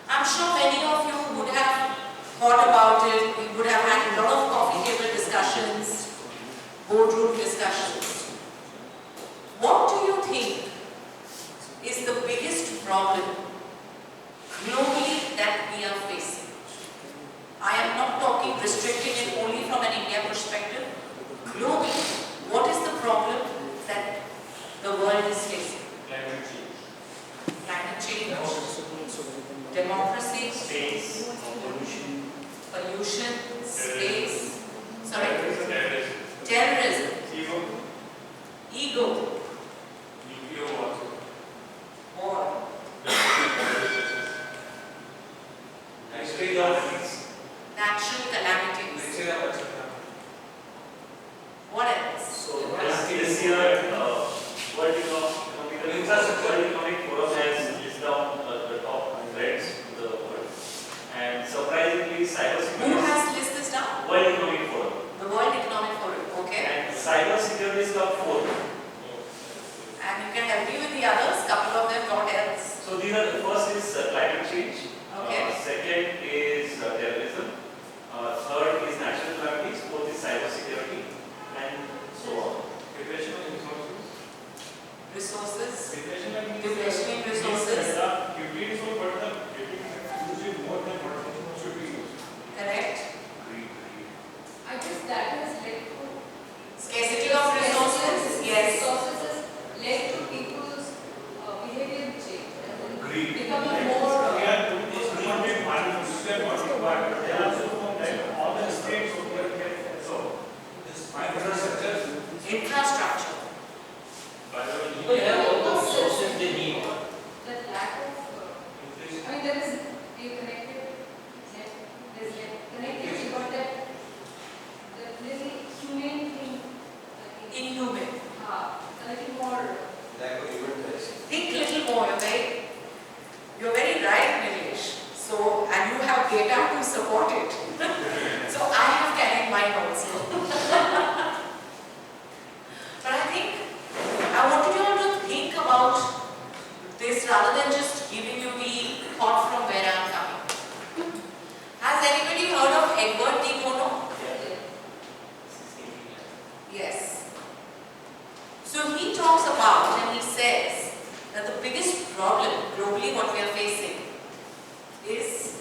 I'm sure many of you would have thought about it. We would have had a lot of coffee table discussions, boardroom discussions. What do you think is the biggest problem globally that we are facing? I am not talking restricting it only from an India perspective. Globally, what is the problem that the world is facing? Climate change. Climate change, democracy, Space, pollution, pollution, space, sorry, Terrorism. terrorism, ego, Nuclear war. war, natural calamities. What else? So this year, World Economic Forum has listed down the top threats to the world. And surprisingly, Who cybersecurity. has listed this down? World Economic Forum. The World Economic Forum, okay. And cybersecurity is top 4. And you can help me with the others, couple of them, what else? So these are the first is climate change. Okay. Second is terrorism. Third is natural calamities. Fourth is cybersecurity, and so on. Resources, Depression and depletion in resources, correct. I guess that has led to Scarcity of resources, yes. resources has led to people's behavior change and Greed. becoming more. Infrastructure. People have all the resources they need. That lack of, I mean, there is a connected, there's a connectivity, but that little humane thing, Inhuman. a little more. Lack of human touch. Think little more, you're very right, Nilesh. So, and you have data to support it. So I have carried mine also. But I think I wanted you all to think about this rather than just giving you the thought from where I'm coming. Has anybody heard of Edward de Bono? Yes. So he talks about and he says that the biggest problem globally what we are facing is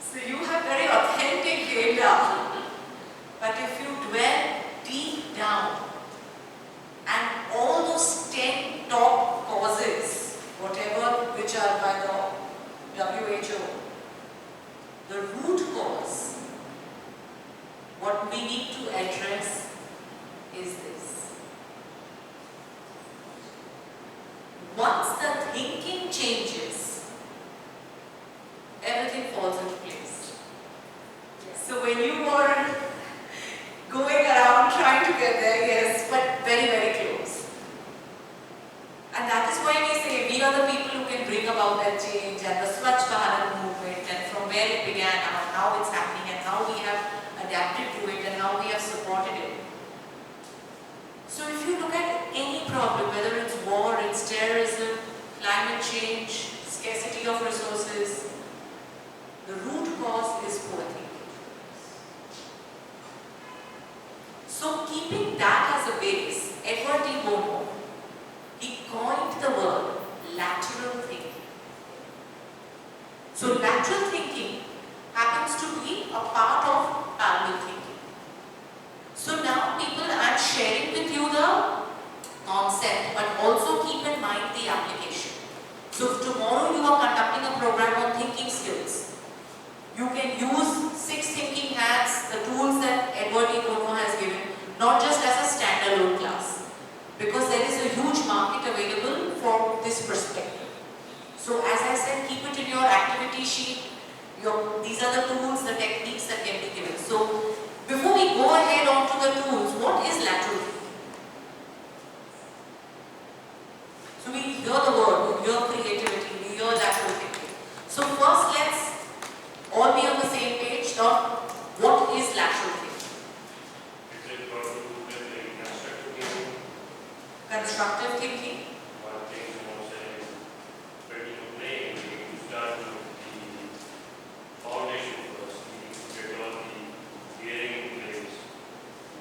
so you have very authentic data, but if you dwell deep down and all those 10 top causes, whatever which are by the WHO, the root cause, what we need to address is this. Once the thinking changes, everything falls into place. So when you were going around trying to get there, yes, but very, very close. And that is why we say we are the people who can bring about that change and the Swachh Bharat movement and from where it began and how it's happening and how we have adapted to it and how we have supported it. So if you look at any problem, whether it's war, it's terrorism, climate change, scarcity of resources, the root cause is poor thinking. So keeping that as a base, Edward de Bono, he coined the word lateral thinking. So lateral thinking happens to be a part of parallel thinking. So now people I said, keep it in your activity sheet. These are the tools, the techniques that can be given. So before we go ahead on to the tools, what is lateral thinking? So we hear the word, we hear creativity, we hear lateral thinking. So first let's all be on the same page on what is lateral thinking. Constructive thinking. One thing was building a plane, you start with the foundation first, you get all the gearing in place.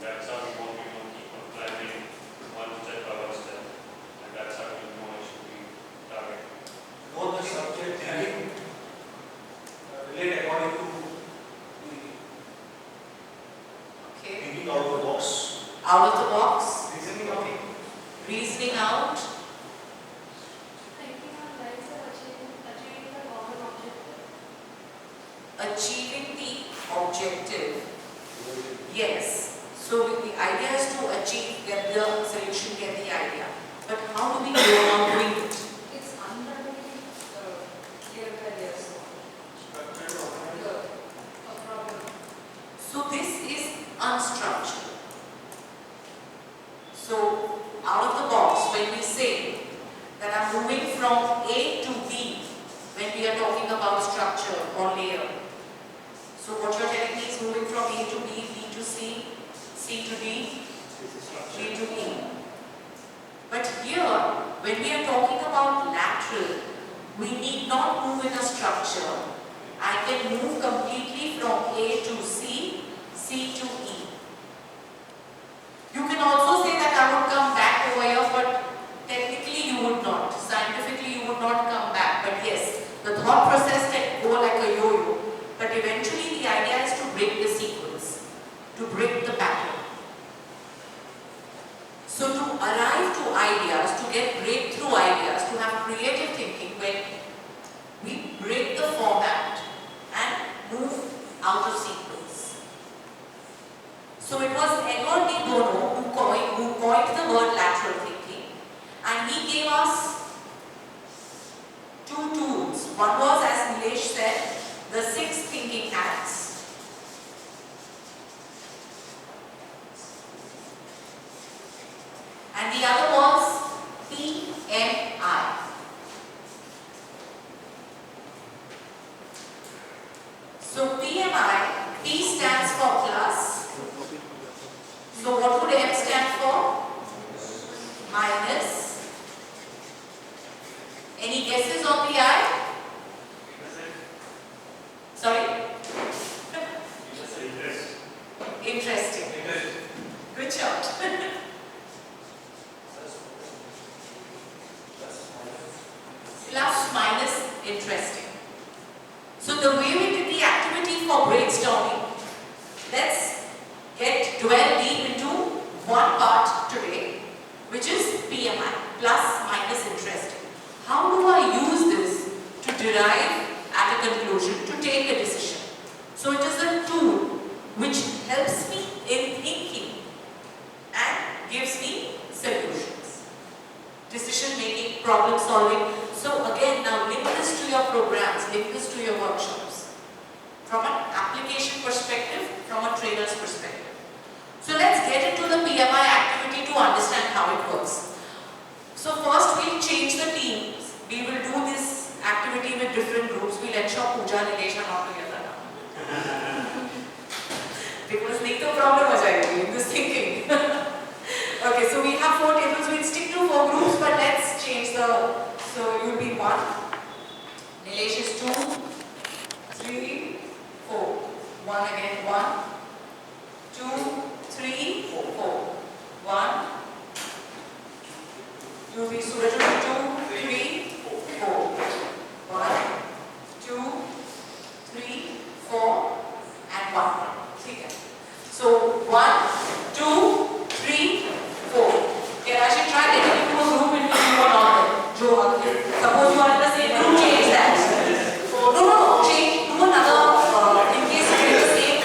That's how you want to keep on climbing one step by one step. And that's how you know it should be targeted. Both the subject and relate according to the Okay. Thinking out of the box. Out of the box. reasoning. Okay. Reasoning out. Thinking on lines of achieving the common objective. Achieving the objective. Yes. So the idea is to achieve, get the solution, get the idea. But how do we go about doing it? It's undoubtedly clear by years. A problem. So this is unstructured. So out of the box, when we say that I'm moving from A to B, when we are talking about structure or layer. So what you're telling me is moving from A to B, B to C, C to D, D to E. But here, when we are talking about lateral, we need not move in a structure. I can move completely from A to C, C to E. You can also say that I would come back over here, but technically you would not. Scientifically you would not come back. But yes, the thought process can go like a yo-yo. But eventually the idea is to break the sequence, to break the pattern. So to arrive to ideas, to get breakthrough ideas, to have creative thinking, when we break the format and move out of sequence. So it was Edward de Bono who coined the word lateral thinking, and he gave us two tools. One was, as Nilesh said, the 6 thinking hats. And the other was PMI. So PMI, P stands for plus. So what would M stand for? Minus. Any guesses on the I? Sorry? Interesting. Good shot. Plus, minus, interesting. So the way we did the activity for brainstorming, let's dwell deep into one part today, which is PMI, plus, minus, interesting. How do I use this to derive at a conclusion, to take a decision? So it is a tool which helps me in thinking and gives me solutions. Decision making, problem solving. So again, now link this to your programs, link this to your workshops. From an application perspective, from a trainer's perspective. So let's get into the PMI activity to understand how it works. So first we'll change the teams. We will do this activity with different groups. We'll ensure Pooja, Nilesh are not together now. Because nahi to problem ho jayegi in this thinking. Okay, so we have 4 tables. We'll stick to 4 groups, but let's change the. So you'll be 1. Nilesh is 2, 3, 4. 1 again. 1, 2, 3, 4. 1. You'll be Suraj 2, 3, 4. 1, 2, 3, 4, and 1. Okay. So 1, 2, 3, 4. Okay, I should try getting into a group in which you are not there. Suppose you are in the same group, change that. No, change to another, in case you are in the same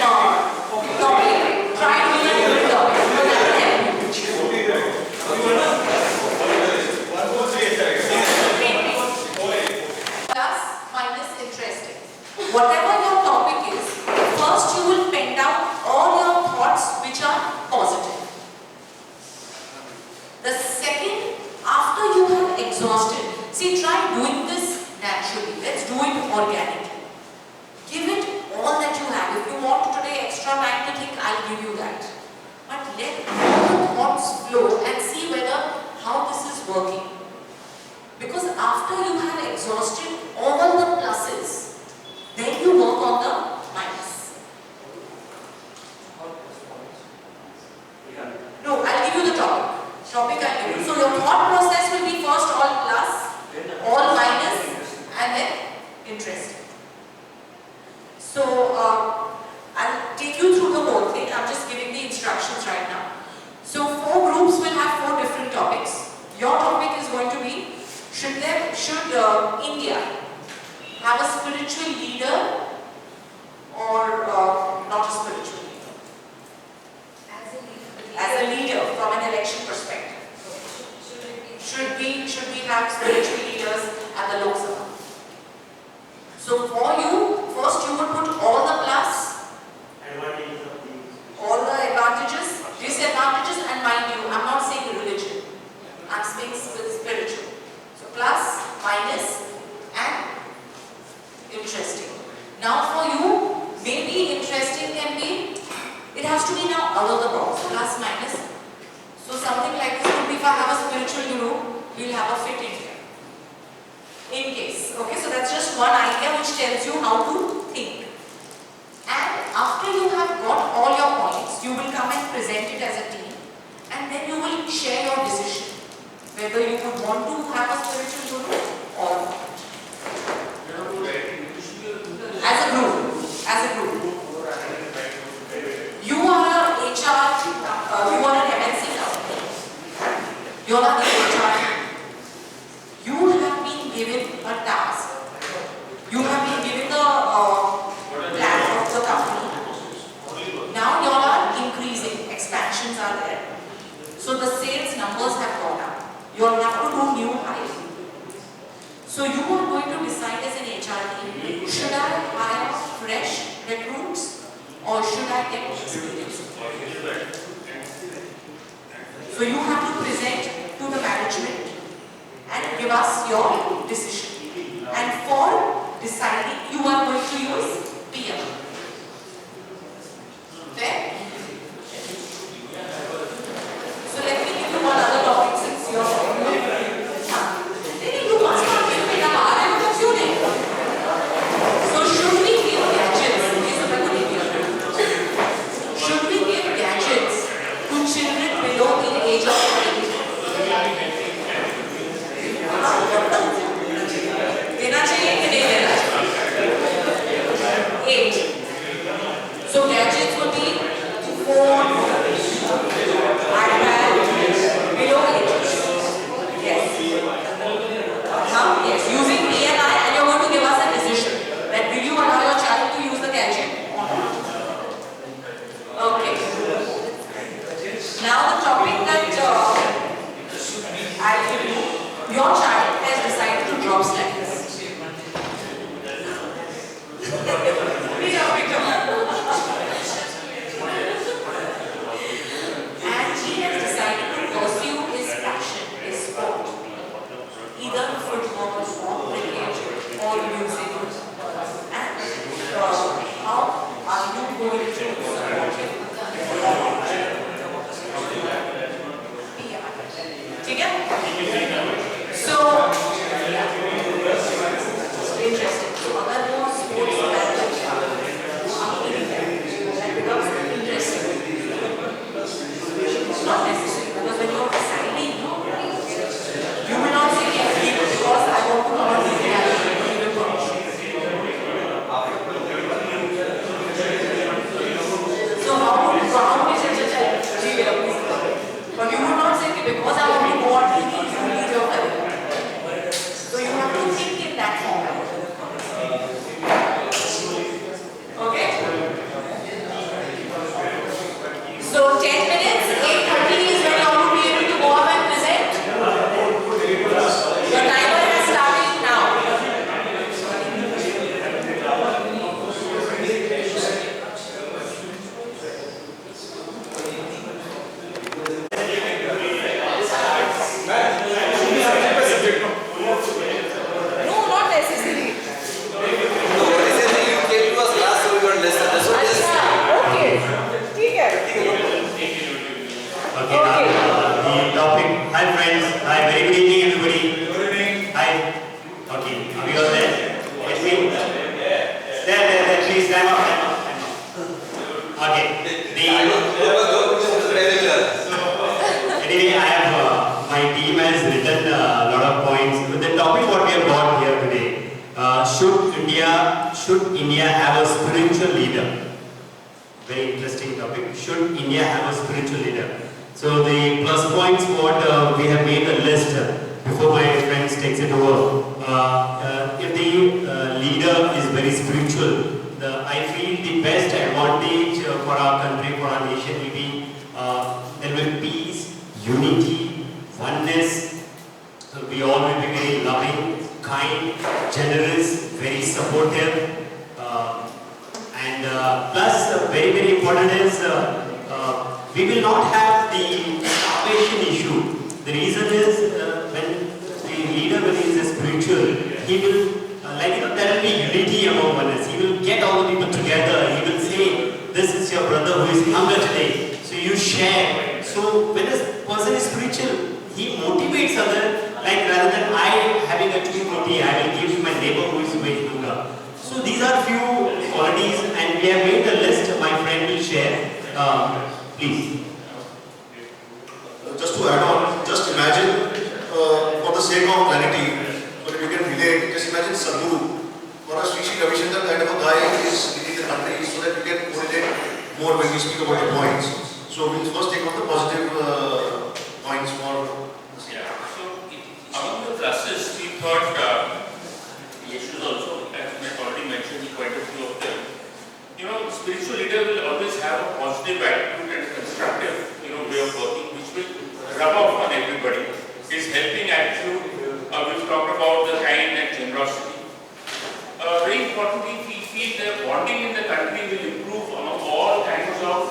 organically. Give it all that you have. If you want today extra time to think, I'll give you that. But let all the thoughts flow and see whether how this is working. Because after you have exhausted all the pluses, then you work on the minus. No, I'll give you the topic. Topic I'll give you. So your thought process will be first all plus, all minus, and then interest. So I'll take you through the whole thing. I'm just giving the instructions right now. So 4 groups will have 4 different topics. Your topic is going to be, should India have a spiritual leader or not a spiritual leader? As a leader from an election perspective. Should we have spiritual leaders at the Lok Sabha? So for you, first you would put all the plus, all the advantages, disadvantages, and mind you, I'm not saying religion, I'm saying spiritual. So plus, minus, and interesting. Now for you, maybe interesting can be, it has to be now out of the box, plus, minus. So something like this could be, if I have a spiritual guru, we'll have a fit India. In case, okay, so that's just one idea which tells you how to think. And after you have got all your points, you will come and present it as a team, and then you will share your decision whether you would want to have a spiritual guru or not. As a group, you are an HR, you are an MNC company. You are the HR. You have been given a task. You have been given the plan of the company. Now you all are increasing, expansions are there. So the sales numbers have gone up. You all have to do new hiring. So you are going to decide as an HR team, should I hire fresh recruits or should I get experienced? So you have to present to the management and give us your decision. And for deciding, you are going to use PM. Fair? So let me give you one other topic since you are So should we give gadgets? Should we give gadgets to children below the age of 8? देना चाहिए कि नहीं देना चाहिए? 8. So gadgets would be phone, iPad, below 8. Yes. Yes. Using PNI, and you're going to give us a decision that will you allow your child to use the gadget or not? Okay. Now the topic that I'll give you, your child has decided to drop studies. And he has decided to pursue his passion, his sport, either football or cricket or music. And how are you going to support him? ठीक है? So, interesting. So, अगर वो sports that becomes interesting. It's not necessary because when you're deciding, you will not say yes because I want to come and do So how is it? But you would not say because I want to go on TV, you need your career. So you have to think in that format. Okay? So 10 minutes, 8:30 is when you have to be able to go up and present. Your timer has started now. No, not necessarily. Okay, now the topic. Hi friends. Hi, very good evening everybody. Good evening. Hi. Okay, are we all there? Yes, me? There, please, time up. Okay. Anyway, I have, my team has written a lot of points. But the topic what we have got here today, should India have a spiritual leader? Very interesting topic. Should India have a spiritual leader? So the plus points what we have made a list before my friends takes it over. If the leader is very spiritual, I feel the best advantage for our country, for our nation will be there will be peace, unity, oneness. We all will be very loving, kind, generous, very supportive. And plus, very, very important is we will not have the starvation issue. The reason is when the leader, when he is spiritual, he will, there will be unity among oneness. He will get all the people together. He will say, this is your brother who is hunger today. So you share. So when a person is spiritual, he motivates others. Like rather than I having a tea roti, I will give to my neighbor who is with hunger. So these are few qualities, and we have made a list. My friend will share. Please. Just to add on, just imagine, for the sake of clarity, so that you can relate, just imagine Sadhguru, or a Sri Ravi Shankar kind of a guy is leading the country, so that we can correlate more when we speak about the points. So we'll first take on the positive points for. Yeah. So among the pluses, we thought the issues also, as I already mentioned, quite a few of them. Spiritual leader will always have a positive attitude and constructive, way of working, which will rub off on everybody. His helping attitude, we've talked about the kind and generosity. Very importantly, we feel the bonding in the country will improve among all kinds of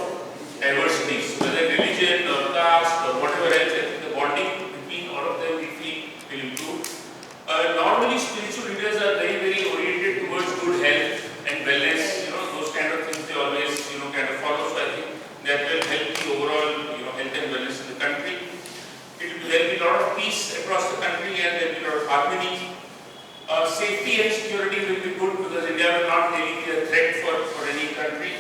diversities, whether religion or caste or whatever else. I think the bonding between all of them we feel will improve. Normally, spiritual leaders are very, very oriented towards good health and wellness. Those kind of things they always, kind of follow. So I think that will help the overall, health and wellness in the country. There will be a lot of peace across the country, and there will be a lot of harmony. Safety and security will be good because India will not really be a threat for any country.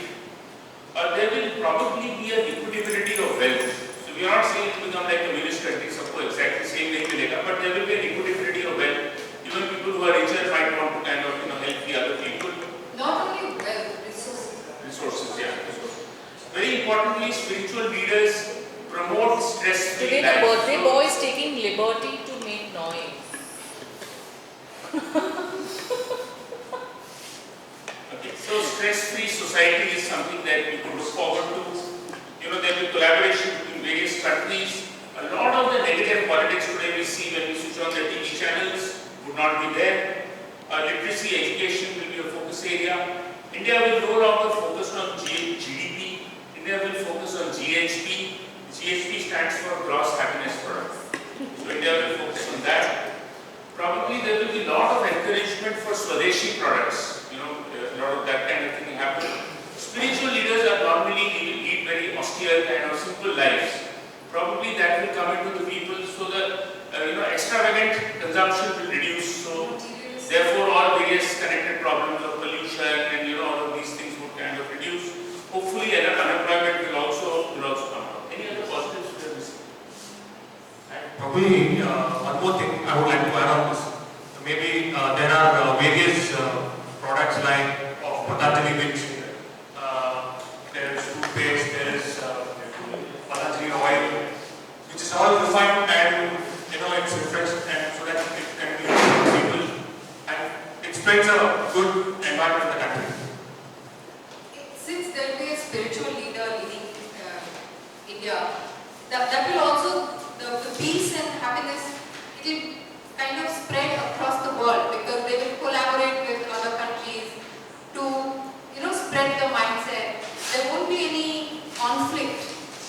There will probably be a equitability of wealth. So we are not saying it will become like a communist country, suppose exactly same like America, but there will be an equitability of wealth. Even people who are richer might want to kind of help the other people. Not only wealth, resources. Resources, yeah. Very importantly, spiritual leaders promote stress-free Today life. the birthday boy is taking liberty to make noise. Okay, so stress-free society is something that we could look forward to. There will be collaboration between various countries. A lot of the negative politics today we see when we switch on the TV channels would not be there. Literacy, education will be a focus area. India will no longer focus on GDP. India will focus on GHP. GHP stands for Gross Happiness Product. So India will focus on that. Probably there will be a lot of encouragement for Swadeshi products. A lot of that kind of thing happen. Spiritual leaders are normally lead very austere kind of simple lives. Probably that will come into the people, so the extravagant consumption will reduce. So therefore, all various connected problems of pollution and all of these things would kind of reduce. Hopefully, unemployment will also come out. Any other positives we are missing? Probably one more thing I would like to add on this. Maybe there are various products like of Bhandari, which there is toothpaste, there is Bhandari oil, which is all refined and it's refreshed, and so that it can be used for people, and it spreads a good environment in the country. Since there will be a spiritual leader leading India, that will also, the peace and happiness, it will kind of spread across the world, because they will collaborate with other countries to, spread the mindset. There won't be any conflict,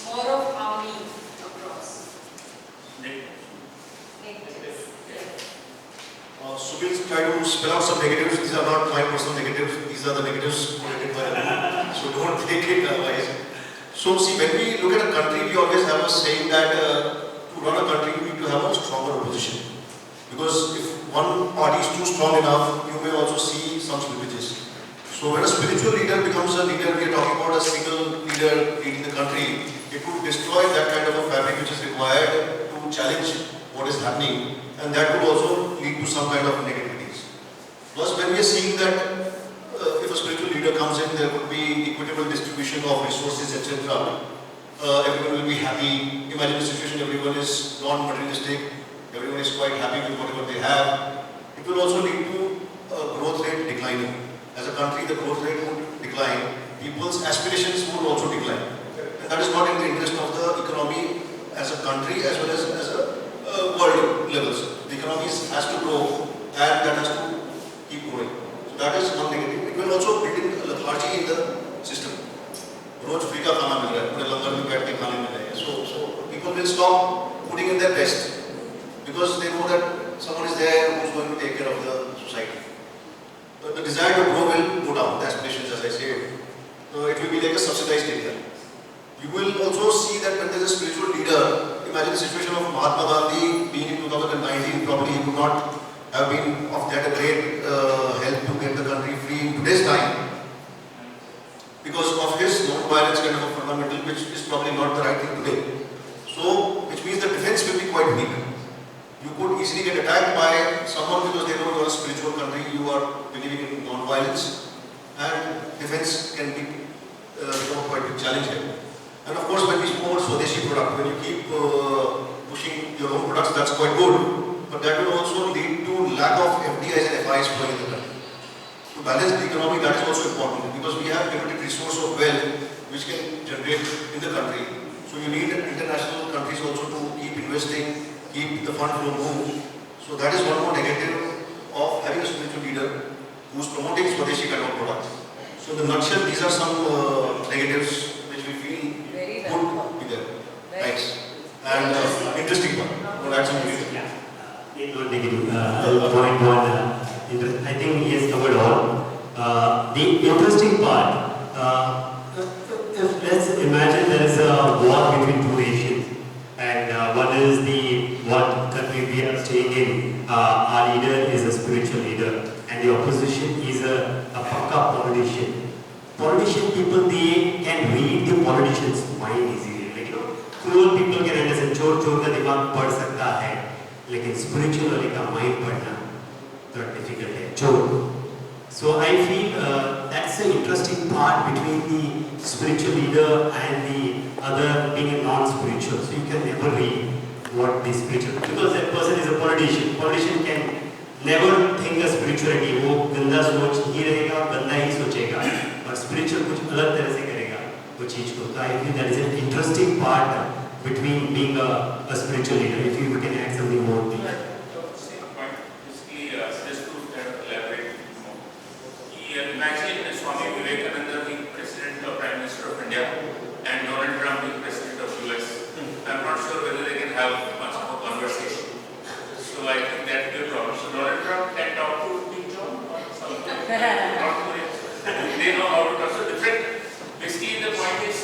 more of harmony across. Negatives. So we'll try to spell out some negatives. These are not my personal negatives. These are the negatives related by the so don't take it otherwise. So see, when we look at a country, we always have a saying that to run a country, you need to have a stronger opposition. Because if one party is too strong enough, you may also see some slippages. So when a spiritual leader becomes a leader, we are talking about a single leader leading the country, it would destroy that kind of a fabric which is required to challenge what is happening, and that would also lead to some kind of negativities. Plus, when we are seeing that if a spiritual leader comes in, there would be equitable distribution of resources, etc. Everyone will be happy. Imagine a situation, everyone is non-materialistic, everyone is quite happy with whatever they have. It will also lead to growth rate declining. As a country, the growth rate would decline. People's aspirations would also decline. And that is not in the interest of the economy as a country as well as a world levels. The economy has to grow and that has to keep growing. So that is one negative. It will also build in lethargy in the system. रोज free का खाना मिल रहा है, पूरे लंगर में बैठ के खाने मिल रहे हैं. So people will stop putting in their best because they know that someone is there who is going to take care of the society. The desire to grow will go down, the aspirations, as I said. It will be like a subsidized area. You will also see that when there is a spiritual leader, imagine the situation of Mahatma Gandhi being in 2019, probably he could not have been of that great help to get the country free in today's time because of his non-violence kind of a fundamental, which is probably not the right thing today. So, which means the defense will be quite weak. You could easily get attacked by someone because they know you are a spiritual country, you are believing in non-violence, and defense can be become quite a challenge here. And of course, when we support Swadeshi product, when you keep pushing your own products, that's quite good. But that will also lead to lack of FDIs and FIs flowing in the country. To balance the economy, that is also important because we have limited resource of wealth which can generate in the country. So you need international countries also to keep investing, keep the fund flow move. So that is one more negative of having a spiritual leader who is promoting Swadeshi kind of products. So in the nutshell, these are some negatives which we feel would be there. Thanks. And interesting one. We'll add some negative. Not negative. Point one. I think he has covered all. The interesting part. Let's imagine there is a war between two nations, and one is the one country we are staying in. Our leader is a spiritual leader, and the opposition is a pakka politician. Politician people, they can read the politician's mind easily. Like, cruel people can understand. चोर चोर का दिमाग पढ़ सकता है, लेकिन spiritual वाले का mind पढ़ना थोड़ा difficult है. चोर. So I feel that's the interesting part between the spiritual leader and the other being a non-spiritual. So you can never read what the spiritual, because that person is a politician. Politician can never think of spirituality. वो गंदा सोच ही रहेगा, गंदा ही सोचेगा. और spiritual कुछ अलग तरह से करेगा वो चीज को. So I feel that is an interesting part between being a spiritual leader. If you can add something more. Imagine Swami Vivekananda being President or Prime Minister of India and Donald Trump being President of US. I'm not sure whether they can have much of a conversation. So I think that will be a problem. So Donald Trump can talk to Kim Jong or something. They know how to talk. So different. Basically the point is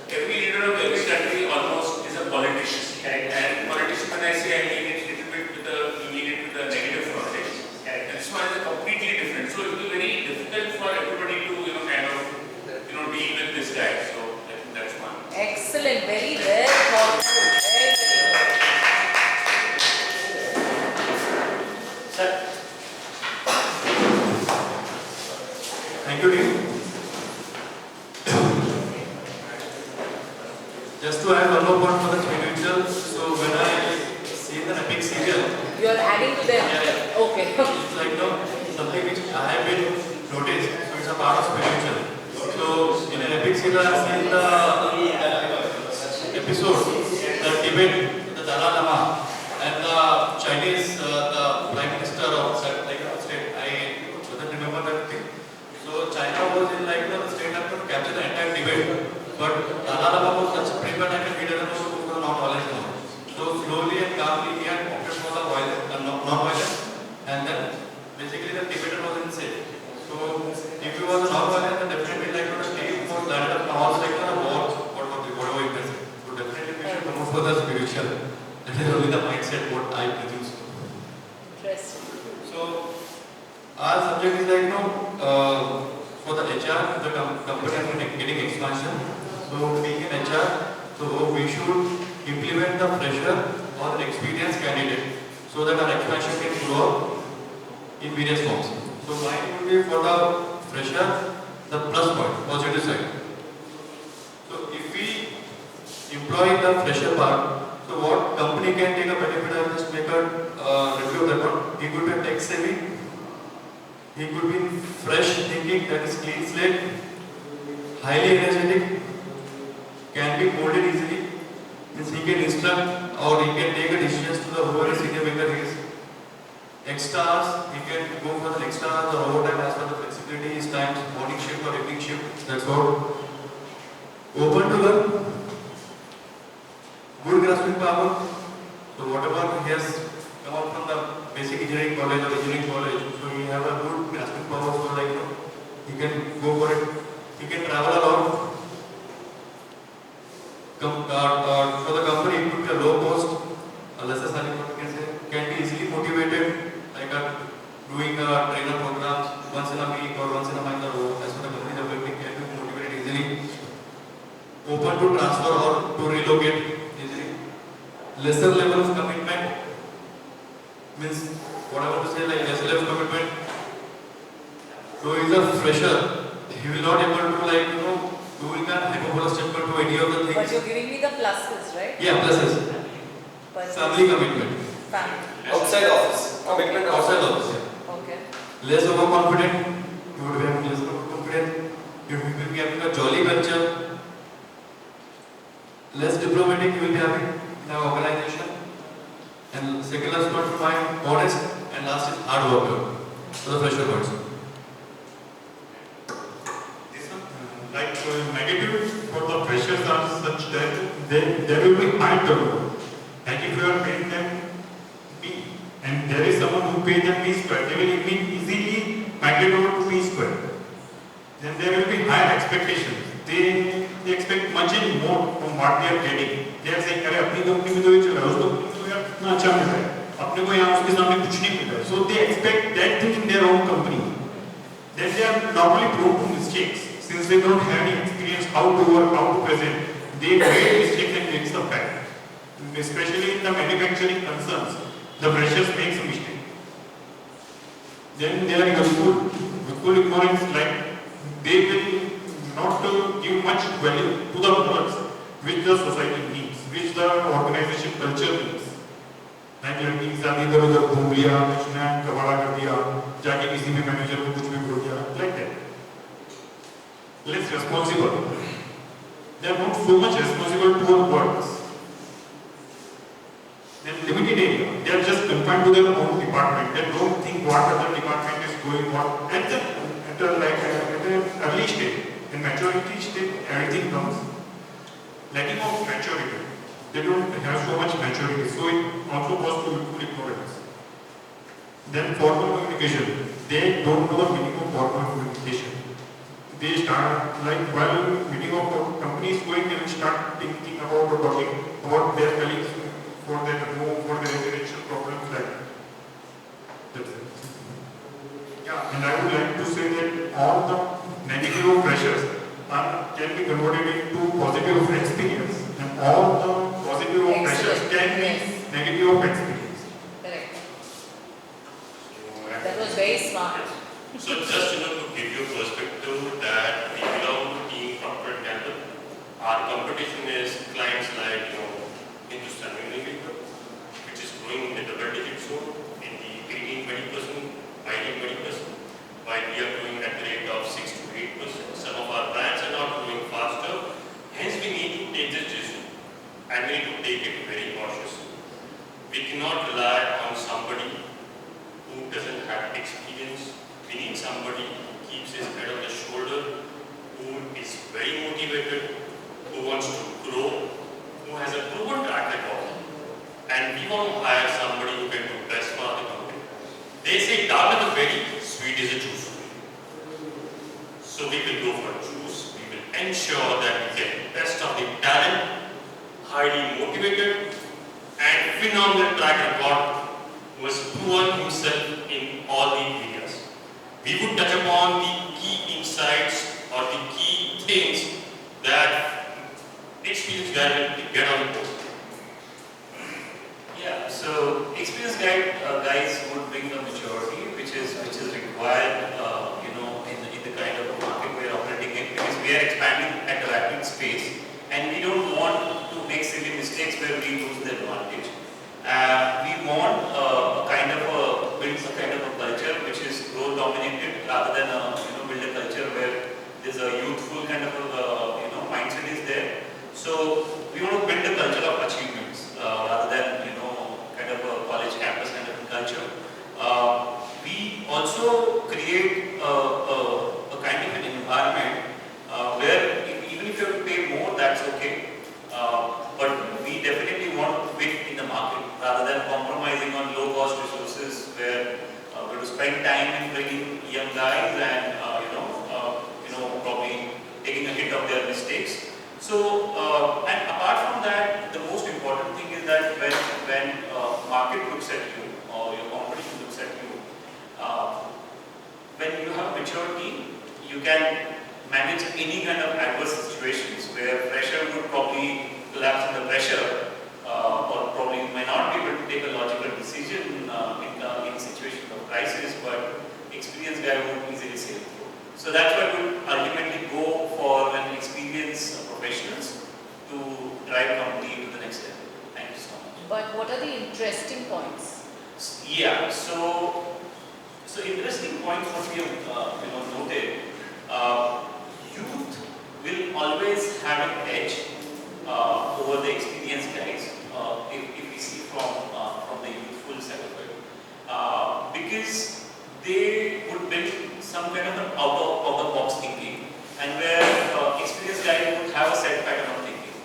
every leader of every country almost is a politician. And politician, when I say, I mean it a little bit with the negative connotation. And this one is completely different. So it will be very difficult for everybody to, kind of, deal with this guy. So I think that's one. Excellent. Very well thought through. Very, very well. Sir. Thank you, team. Just to add one more point for the spiritual. So when I see the epic serial, You are adding to them? Yeah. Okay. It's like something which I have been noticed. So it's a part of spiritual. So in an epic serial, I have seen the episode, the debate, the Dalai Lama and the Chinese, the Prime Minister of state. I doesn't remember that thing. So China was in the state have to capture the entire debate. But Dalai Lama was such a pragmatic leader and also for non-violence. So slowly and calmly he had opted for the non-violence, and then basically the debater was insane. So if he was non-violent, then definitely the team was landed up now like the war, what was That is only the mindset what I presume. Interesting. So our subject is like for the HR, the company has been getting expansion. So being an HR, so we should implement the fresher or the experienced candidate so that our expansion can grow in various forms. So mine would be for the fresher, the plus point, positive side. So if we employ the fresher part, so what company can take a benefit of just make a review of that one. He could be tech savvy, he could be fresh thinking, that is clean slate, highly energetic, can be molded easily, means he can instruct or he can take a decisions to the whoever senior maker he is. Extra hours, he can go for the extra hours or overtime as per the flexibility, his times, morning shift or evening shift, that's all. Open to learn, good grasping power, so whatever he has come out from the basic engineering college or engineering college, so he have a good grasping power, so like he can go for it, he can travel along. For the company, it could be a low cost, a lesser salary, what you can say, can be easily motivated, like doing trainer programs once in a week or once in a month, or as per the company developing, can be motivated easily. Open to transfer or to relocate easily. Lesser level of commitment means what I want to say, like lesser level of commitment. So he is a fresher, he will not able to doing a hyperbola step to any of the things. But you're giving me the pluses, right? Yeah, pluses. But Family commitment. family. Outside office. Commitment Outside office. Yeah. Okay. Less overconfident. You would be having less overconfident. You will be having a jolly culture. Less diplomatic you will be having in our organization. And second last point for mine, honest, and last is hard worker. So the fresher words. Negative for the freshers are such that there will be high turnover. Like if you are paying them B and there is someone who pays them B square, they will be easily migrate over to B square. Then there will be higher expectations. They expect much more from what they are getting. They are saying, अरे अपनी company में तो ये चल रहा है, उस company में तो यार इतना अच्छा मिल रहा है, अपने को यहाँ उसके सामने कुछ नहीं मिल रहा है. So they expect that thing in their own company. Then they are normally prone to mistakes. Since they don't have any experience how to work, how to present, they make mistakes and makes the fact. Especially in the manufacturing concerns, the freshers make a mistake. Then they are useful ignorance, like they will not give much value to the products which the society needs, which the organization culture needs. Like लड़की के साथ इधर उधर घूम लिया, कुछ नया कबाड़ा कर दिया, जाके किसी भी मैनेजर को कुछ भी बोल दिया, like that. Less responsible. They are not so much responsible toward works. They are limited area. They are just confined to their own department. They don't think what other department is going on. At an early stage, in maturity stage, everything comes. Lacking of maturity. They don't have so much maturity. So it also causes to ignorance. Then formal communication. They don't know the meaning of formal communication. They start, like while meeting of companies going, they will start thinking about or talking about their colleagues for their home, for their residential problems, like that's it. Yeah, and I would like to say that all the negative pressures can be converted into positive experience, and all the positive pressures can be negative experience. Correct. That was very smart. So just to give you a perspective that we belong to Team Procter & Gamble. Our competition is clients like Hindustan Unilever, which is growing in the double-digit zone in the 18-20%, 19-20%, while we are growing at the rate of 6 to 8%. Some of our brands are not growing faster. Hence, we need to take this decision, and we need to take it very cautiously. We cannot rely on somebody who doesn't have experience. We need somebody who keeps his head on the shoulder, who is very motivated, who wants to grow, who has a proven track record. And we want to hire somebody who can do best for the company. They say dark is a berry, sweet is a juice. So we will go for juice. We will ensure that we get best of the talent, highly motivated, and phenomenal track record, who has proven himself in all the areas. We would touch upon the key insights or the key things that experienced guy will get on board. Yeah, so experienced guys would bring the maturity which is required, in the kind of market we are operating in, because we are expanding at a rapid space, and we don't want to make silly mistakes where we lose the advantage. We want build a kind of a culture which is growth dominated rather than build a culture where there's a youthful kind of mindset is there. So we want to build a culture of achievements rather than kind of a college campus kind of a culture. We also create a kind of an environment where even if you have to pay more, that's okay. But we definitely want to win in the market rather than compromising on low cost resources where we have to spend time in bringing young guys and probably taking a hit of their mistakes. So and apart from that, the most important thing is that when market looks at you or your competition looks at you, when you have a mature team, you can manage any kind of adverse situations where pressure would probably collapse under pressure, or probably may not be able to take a logical decision in situations of crisis, but experienced guy would easily sail through. So that's why we would ultimately go for an experienced professionals to drive company to the next level. Thank you so much. But what are the interesting points? Yeah, so interesting points what we have noted. Youth will always have an edge over the experienced guys if we see from the youthful side of it, because they would build some kind of an out of the box thinking, and where experienced guys would have a set pattern of thinking.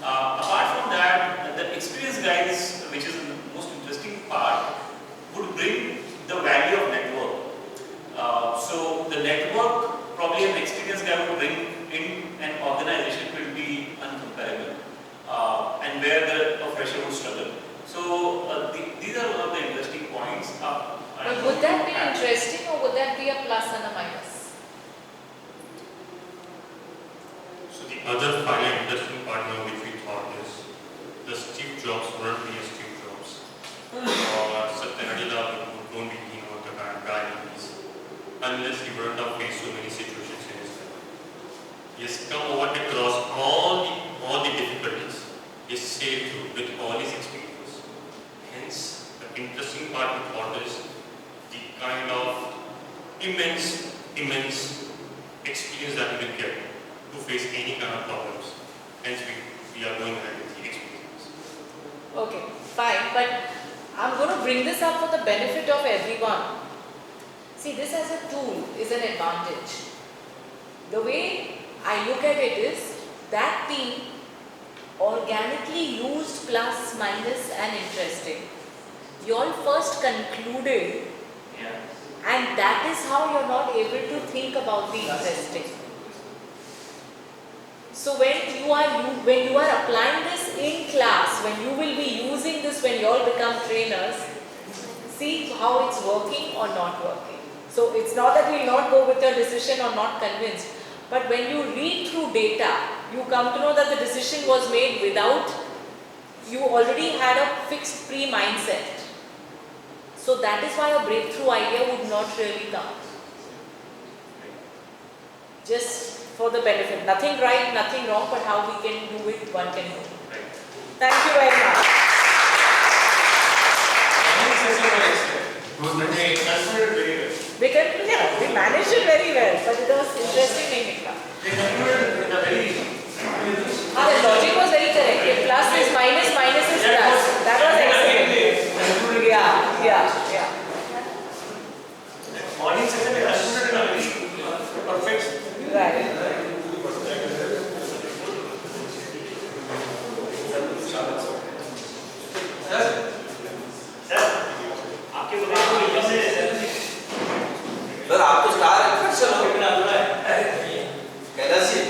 Apart from that, the experienced guys, which is the most interesting part, would bring the value of network. So the network, probably an experienced guy would bring in an organization will be uncomparable, and where the fresher would struggle. So these are one of the interesting points. But would that be interesting, or would that be a plus and a minus? So the other final interesting part now which we thought is the Steve Jobs wouldn't be a Steve Jobs, or Satya Nadella won't be the kind of guy he is, unless he wouldn't have faced so many situations in his life. He has come over across all the difficulties. He has sailed through with all his experience. Hence, the interesting part we thought is the kind of immense experience that we will get to face any kind of problems. Hence, we are going ahead with the experience. Okay, fine, but I'm going to bring this up for the benefit of everyone. See, this as a tool is an advantage. The way I look at it is that team organically used plus, minus and interesting. You all first concluded, and that is how you're not able to think about the interesting. So when you are applying this in class, when you will be using this when you all become trainers, see how it's working or not working. So it's not that we will not go with your decision or not convinced, but when you read through data, you come to know that the decision was made without, you already had a fixed pre-mindset. So that is why a breakthrough idea would not really come. Just for the benefit. Nothing right, nothing wrong, but how we can do it, one can do. Thank you very much. We concluded, yeah, we managed it very well, but it was interesting making it. The logic was very correct. If plus is minus, minus is plus. That was excellent. Yeah. Morning session is concluded in a very perfect. Right. Sir आप तो star actor हो Kailash ji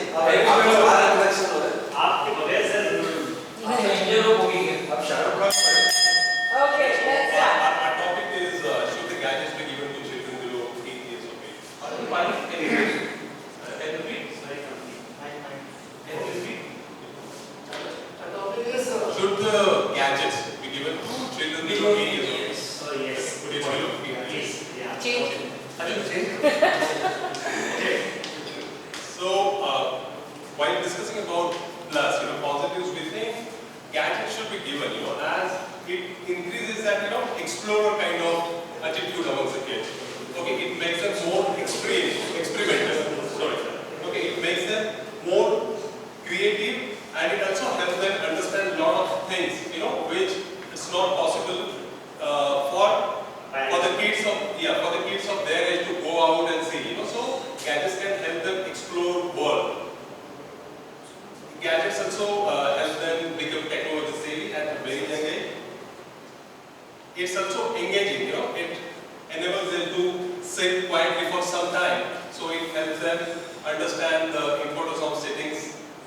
So, while discussing about plus, positives, we think gadgets should be given, as it increases that, explorer kind of attitude amongst the kids. Okay, it makes them more experimental. Sorry. Okay, it makes them more creative, and it also helps them understand a lot of things, which it's not possible for the kids of their age to go out and see. So gadgets can help them explore world. Gadgets also help them become technology savvy at a very young age. It's also engaging, it enables them to sit quietly for some time. So it helps them understand the importance of sitting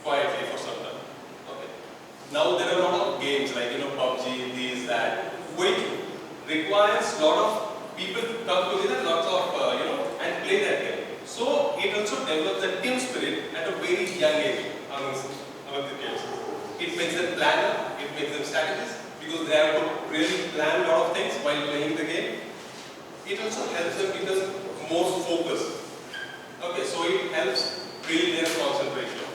quietly for some time. Okay. Now there are a lot of games like PUBG, these, that, which requires a lot of people to come together, lots of and play that game. So it also develops a team spirit at a very young age among the kids. It makes them planner, it makes them strategists, because they have to really plan a lot of things while playing the game. It also helps them become more focused. Okay, so it helps build their concentration.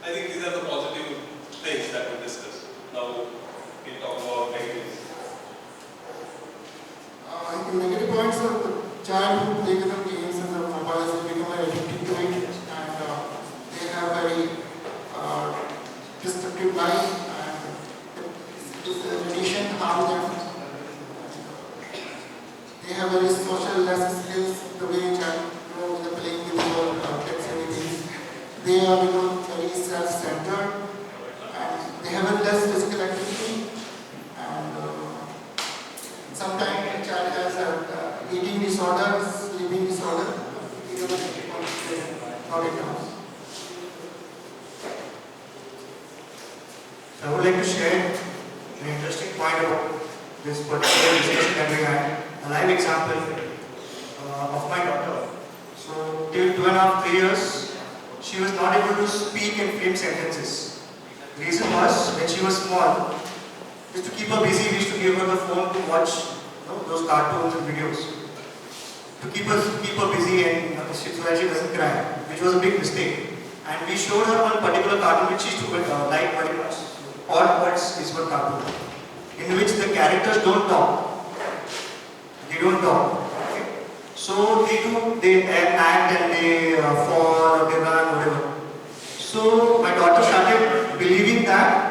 I think these are the positive things that we discussed. Now we'll talk about negatives. I think negative points of the child who play with the games and the mobiles, they become very addicted to it, and they have very destructive life, and this radiation harm them. They have very social less skills, the way child when they're playing with your pets and things. They are become very self-centered, and they have a less physical activity, and sometimes the child has eating disorder, sleeping disorder, not at all. I would like to share an interesting point about this particular discussion that we had. A live example of my daughter. So, till 2.5, 3 years, she was not able to speak and frame sentences. The reason was, when she was small, just to keep her busy, we used to give her the phone to watch those cartoons and videos. To keep her busy and so that she doesn't cry, which was a big mistake. And we showed her one particular cartoon which she used to like very much. Odd Words is one cartoon, in which the characters don't talk. They don't talk. Okay? So they act and they fall, they run, whatever. So my daughter started believing that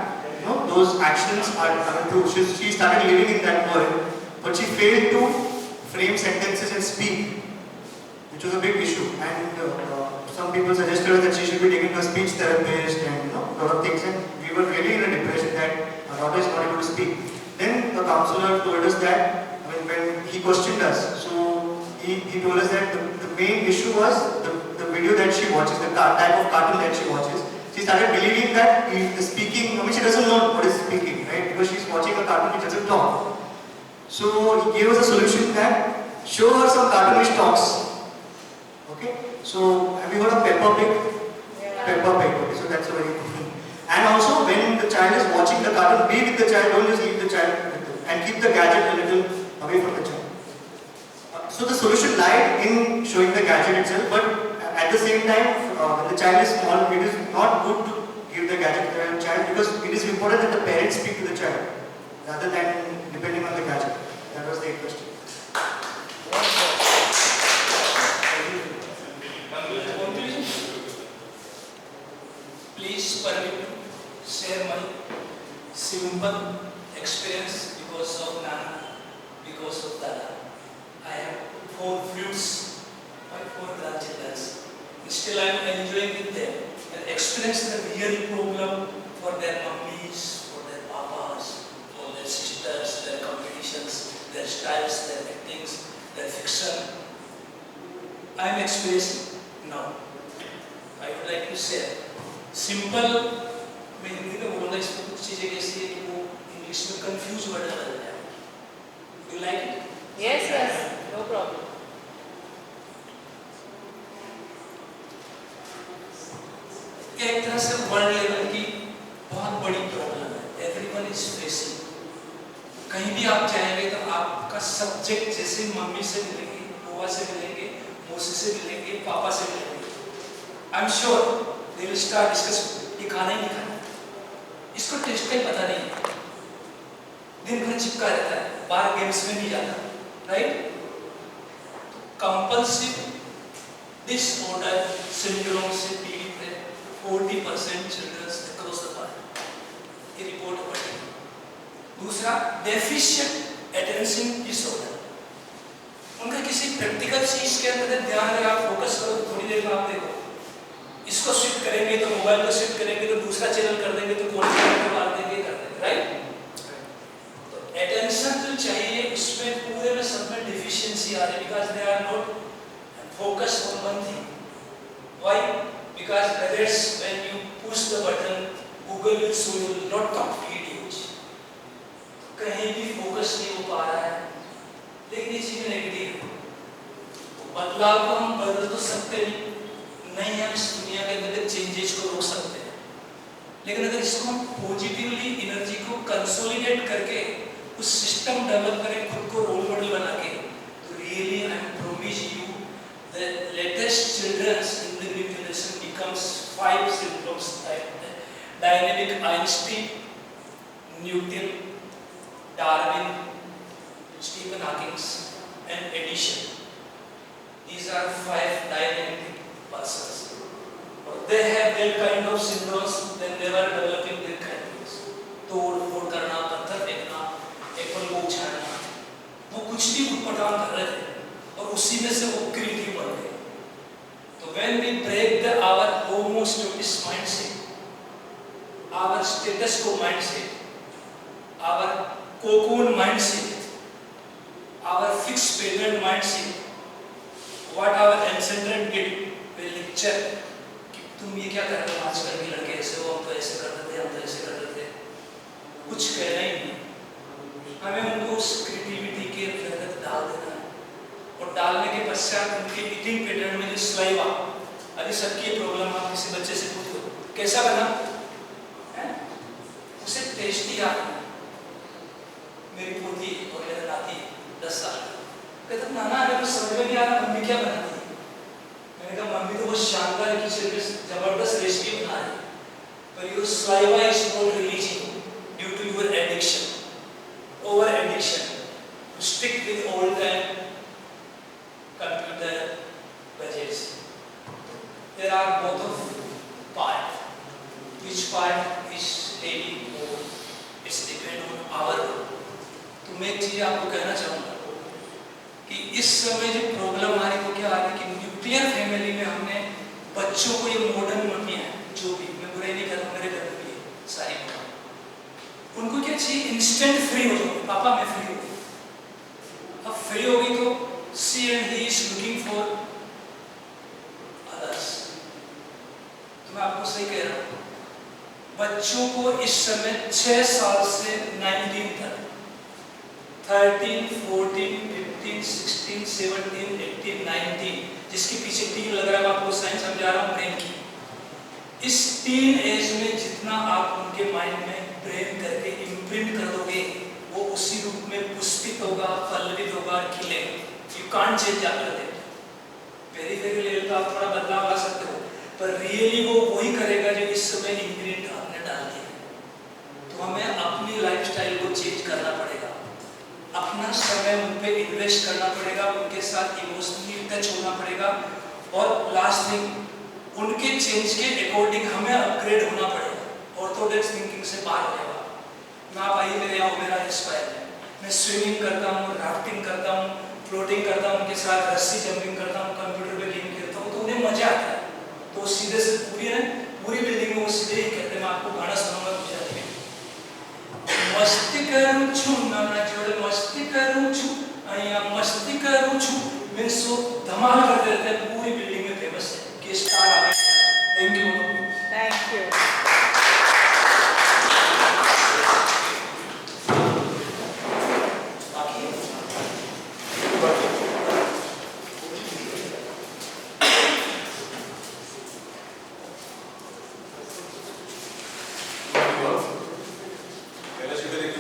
those actions are true. She started living in that world, but she failed to frame sentences and speak, which was a big issue. And some people suggested that she should be taken to a speech therapist and a lot of things. And we were really in a depression that our daughter is not able to speak. Then the counselor told us that, when he questioned us, so he told us that the main issue was the video that she watches, the type of cartoon that she watches. She started believing that the speaking, she doesn't know what is speaking, right? Because she's watching a cartoon which doesn't talk. So he gave us a solution that show her some cartoon which talks. Okay? So have you heard of Peppa Pig? Yeah. Peppa Pig. Okay, so that's a very good thing. And also when the child is watching the cartoon, be with the child, don't just leave the child with them, and keep the gadget a little away from the child. So the solution lied in showing the gadget itself, but at the same time, when the child is small, it is not good to give the gadget to the child, because it is important that the parents speak to the child rather than depending on the gadget. That was the question. Please permit me to share my simple experience because of Nana, because of Dada. I have 4 flutes, my 4 grandchildren. Still I am enjoying with them and experience the real problem for their mummies, for their papas, for their sisters, their competitions, their styles, their actings, their fiction. I am experiencing now. I would like to share simple. मैं हिंदी में बोलूँगा, इसमें कुछ चीजें कैसी है कि वो इंग्लिश में कंफ्यूज वर्ड आ जाते हैं. Do you like it? Yes, yes, no problem. एक तरह से वर्ल्ड लेवल की बहुत बड़ी प्रॉब्लम है. Everyone is facing. कहीं भी आप जाएंगे तो आपका सब्जेक्ट जैसे मम्मी से मिलेंगे, बुआ से मिलेंगे, मौसी से मिलेंगे, पापा से मिलेंगे, I am sure they will start discuss ये खाना ही नहीं खाना, इसको टेस्ट का ही पता नहीं है, दिन भर चिपका रहता है, बाहर गेम्स में नहीं जाता, राइट? कंपल्सिव डिसऑर्डर सिंड्रोम से पीड़ित है 40% चिल्ड्रंस अक्रॉस द वर्ल्ड, ये रिपोर्ट पढ़ी। दूसरा, डेफिशिएंट अटेंशन डिसऑर्डर, उनका किसी प्रैक्टिकल चीज के अंदर ध्यान लगा, फोकस करो, थोड़ी देर में आप देखो इसको शिफ्ट करेंगे तो मोबाइल को शिफ्ट करेंगे तो दूसरा चैनल कर देंगे तो कौन सा चैनल मार देंगे, कर देंगे, राइट? तो अटेंशन जो चाहिए उसमें पूरे में सब में डिफिशियंसी आ रही है, because they are not focused on one thing. Why? Because whether when you push the button Google will show you lot of videos, कहीं भी फोकस नहीं हो पा रहा है, लेकिन ये चीज नेगेटिव है। बदलाव को हम बदल तो सकते नहीं हम इस दुनिया के अंदर चेंजेस को रोक सकते हैं, लेकिन अगर इसको हम पॉजिटिवली एनर्जी को कंसोलिडेट करके उस सिस्टम डेवलप करें, खुद को रोल मॉडल बना के, तो really I am promise you the latest children's in the new generation becomes 5 symptoms type: dynamic Einstein, Newton, Darwin, Stephen Hawking and Edison. These are 5 dynamic persons. They have their kind of syndromes when they were developing their kind of things. तोड़ फोड़ करना, पत्थर फेंकना, Apple को उछालना, वो कुछ भी उठपटांग कर रहे थे और उसी में से वो क्रिएटिव बन गए। तो when we break our homo status mindset, our status quo mindset, our cocoon mindset, our fixed parent mindset, what our ancestors did, they lecture कि तुम ये क्या कर रहे हो, आजकल के लड़के ऐसे हो, हम तो ऐसे करते थे, हम तो ऐसे करते थे, कुछ कहना ही नहीं, हमें उनको उस क्रिएटिविटी के अंतर्गत डाल देना है, और डालने के पश्चात उनके ईटिंग पैटर्न में जो स्लाइवा, अभी सबकी प्रॉब्लम, आप किसी बच्चे से पूछो कैसा बना है, उसे टेस्टी आता है। मेरी पोती और मेरा नाती 10 साल, कहते नाना अगर समझ में नहीं आ रहा मम्मी क्या बनाती है, मैंने कहा मम्मी तो बहुत शानदार किचन में जबरदस्त रेसिपी बना रही है, पर your saliva is not releasing due to your addiction, over addiction, to stick with old time computer gadgets. There are both of part. Which part is heavy more? It's depend on our role. तो मैं एक चीज आपको कहना चाहूँगा कि इस समय जो प्रॉब्लम आ रही है वो क्या आ रही है कि न्यूक्लियर फैमिली में हमने बच्चों को ये मॉडर्न मम्मी है, जो भी मैं बुराई नहीं कर रहा, मेरे घर में भी है सारी, उनको क्या चाहिए, इंस्टेंट फ्री हो जाओ, पापा मैं फ्री हो गई, अब फ्री हो गई तो she and he is looking for others. तो मैं आपको सही कह रहा हूँ, बच्चों को इस समय 6 साल से 19 तक, 13, 14, 15, 16, 17, 18, 19, जिसके पीछे 3 लग रहा है, मैं आपको साइंस समझा रहा हूँ ब्रेन की, इस 3 एज में जितना आप उनके माइंड में ब्रेन करके इम्प्रिंट कर दोगे, वो उसी रूप में पुष्पित होगा, पल्लवित होगा, खिलेगा। You can't change after that. Very level पे आप थोड़ा बदलाव ला सकते हो, पर रियली वो वही करेगा जो इस समय इंग्रेडिएंट आपने डाल दिए। तो हमें अपनी लाइफस्टाइल को चेंज करना पड़ेगा, अपना समय उन पे इन्वेस्ट करना पड़ेगा, उनके साथ इमोशनली टच होना पड़ेगा, और लास्ट थिंग उनके चेंज के अकॉर्डिंग हमें अपग्रेड होना पड़ेगा, ऑर्थोडॉक्स थिंकिंग से बाहर हो जाएगा। मैं आप आइए मेरे यहाँ, मेरा इंस्पायर है, मैं स्विमिंग करता हूँ, राफ्टिंग करता हूँ, फ्लोटिंग करता हूँ, उनके साथ रस्सी जंपिंग करता हूँ, कंप्यूटर पे गेम खेलता हूँ, तो उन्हें मजा आता है। तो सीधे से पूरी बिल्डिंग में वो सीधे ही कहते हैं, मैं आपको गाना सुनाऊंगा गुजराती में, मस्ती करूँ छू नाना जोड़े मस्ती करूँ छू, अया मस्ती करूँ छू, मैं सो धमाल करते रहते हैं, पूरी बिल्डिंग में फेमस है कि स्टार आ गए। Thank you. Thank you. पहले से करें कि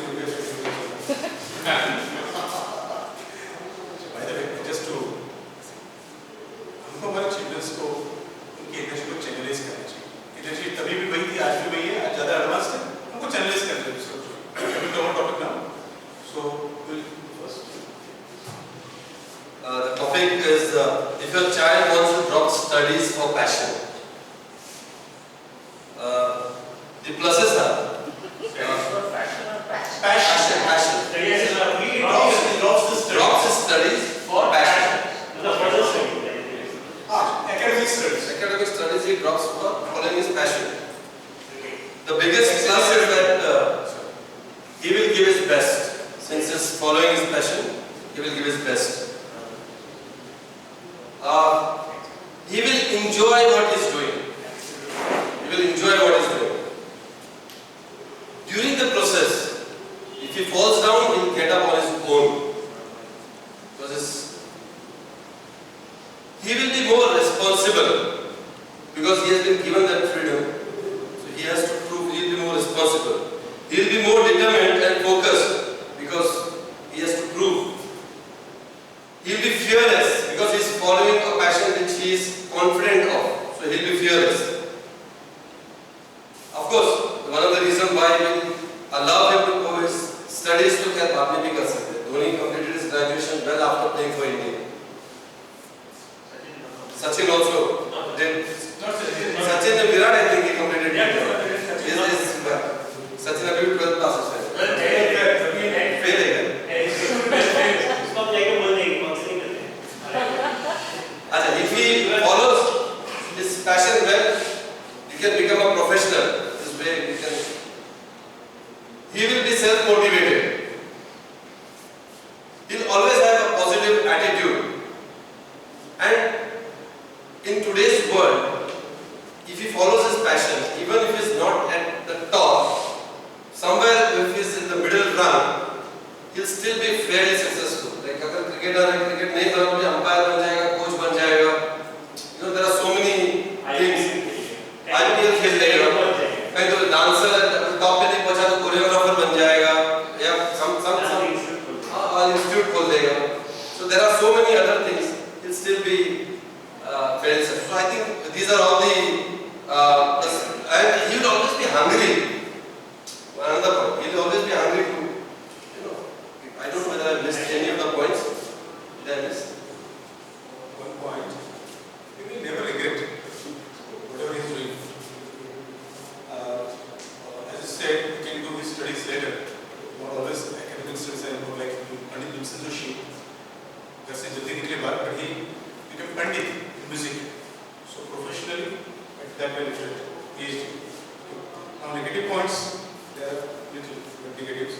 studies for passion. The pluses are passion. Drops his studies for passion. Academic studies he drops for following his passion. The biggest plus is that he will give his best. Since he's following his passion, he will give his best. He will enjoy what he's doing. He will enjoy what he's doing. During the process, if he falls down, he'll get up on his own. He will be more responsible because he has been given that freedom. So he has to prove he will be more responsible. He will be more determined and focused because he has to prove. He will be fearless because he is following a passion which he is confident of. So he will be fearless. Of course, one of the reasons why we allow him to go his studies to get बाद में भी कर सकते हैं. Dhoni completed his graduation well after playing for India. Sachin also did. Sachin and Virat, I think he completed India. Sachin अभी भी 12th pass है. Fail है क्या? If he follows his passion well, he can become a professional. This way he will be self-motivated. He will always have a positive attitude. And in today's world, if he follows his passion, even if he is not at the top, somewhere if he is in the middle run, he will still be fairly successful. Like अगर cricketer है, cricket नहीं बना तो umpire बन जाएगा, coach बन जाएगा. You know there are so many things. IPL खेल लेगा. कहीं तो dancer है, top पे नहीं पहुंचा तो choreographer बन जाएगा. या some institute खोल देगा. So there are so many other things. He will still be fairly successful. So I think these are all the and he will always be hungry. Another point, he will always be hungry to, I don't know whether I missed any of the points. Did I miss? One point, he will never regret whatever he is doing. As I said, you can do his studies later. Not always academic studies and more like Pandit Bhimsen Joshi. That's a jaldi nikle baat, but he became Pandit in music. So professionally, at that very PhD. Now negative points, there are little negatives.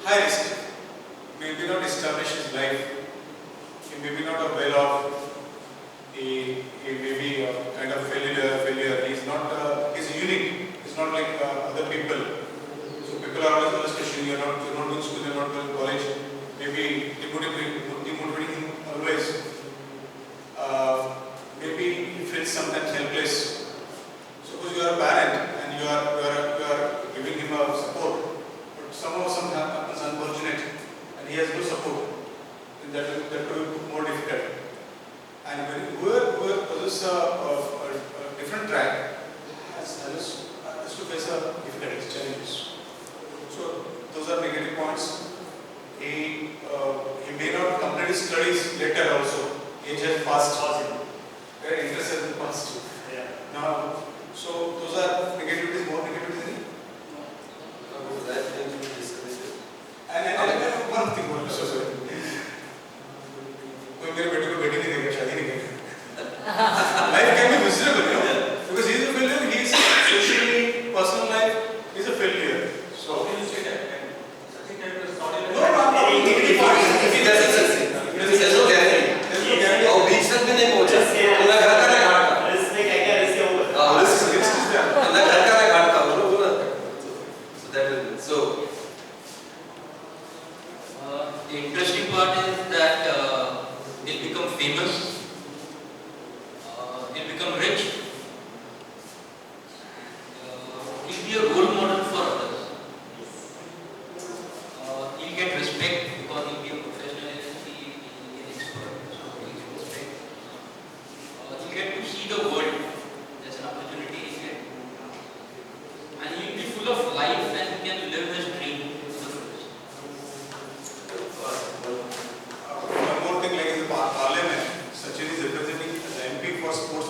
High risk. May be not establish his life. He may be not a well off. He may be a kind of failure. He is not. He is unique. He is not like other people. So people are always questioning. You are not going to school. You are not going to college. Maybe demotivating him always. Maybe he feels sometimes helpless. Suppose you are a parent and you are giving him a support, but somehow something happens unfortunate and he has no support. Then that will be more difficult. And when whoever possesses a different track has to face a difficulties, challenges. So those are negative points. He may not complete his studies later also. Age has passed. Very interest has been passed. Yeah. Now, so those are negativities, more negativities. And one thing more, so sorry. कोई मेरे बेटे को बेटी नहीं देगा, शादी नहीं करेगा. Life can be miserable, you know, because he is a failure. He is socially, personal life, he is a failure. So how can you say that? Something that is not in. No. If he doesn't succeed, there's no guarantee. और बीच तक भी नहीं पहुंचा. तो ना घर का ना घाट का. इसमें क्या रिस्क है वो? Risk is there. तो ना घर का ना घाट का, बोलो ना. So that is so. The interesting part is that he'll become famous, he'll become rich, he'll be a role model for others. He'll get respect because he'll be a professional, he'll be an expert, so he'll get respect. He'll get to see the world. That's an opportunity he'll get. And he'll be full of life and he can live his dream. One more thing, like in the parliament, Sachin is representing the MP for sports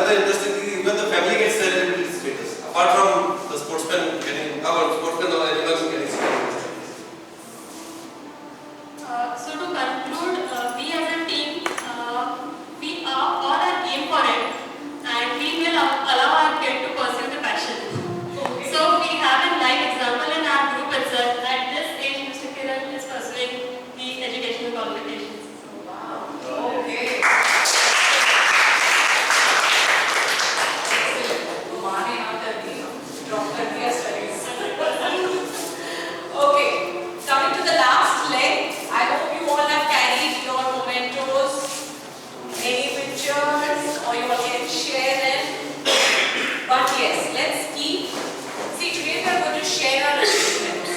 another interesting thing, even the family gets celebrity status. Apart from the sportsman getting, our sportsman or anyone getting celebrity status. So to conclude, we as a team, we are all are game for it, and we will allow our kid to pursue the passion. So we have a live example in our group itself. At this age, Mr. Kiran is pursuing the educational qualifications. Wow. Okay. Okay, coming to the last leg, I hope you all have carried your mementos, any pictures, or you all can share them. But yes, let's keep. See, today we are going to share our achievements.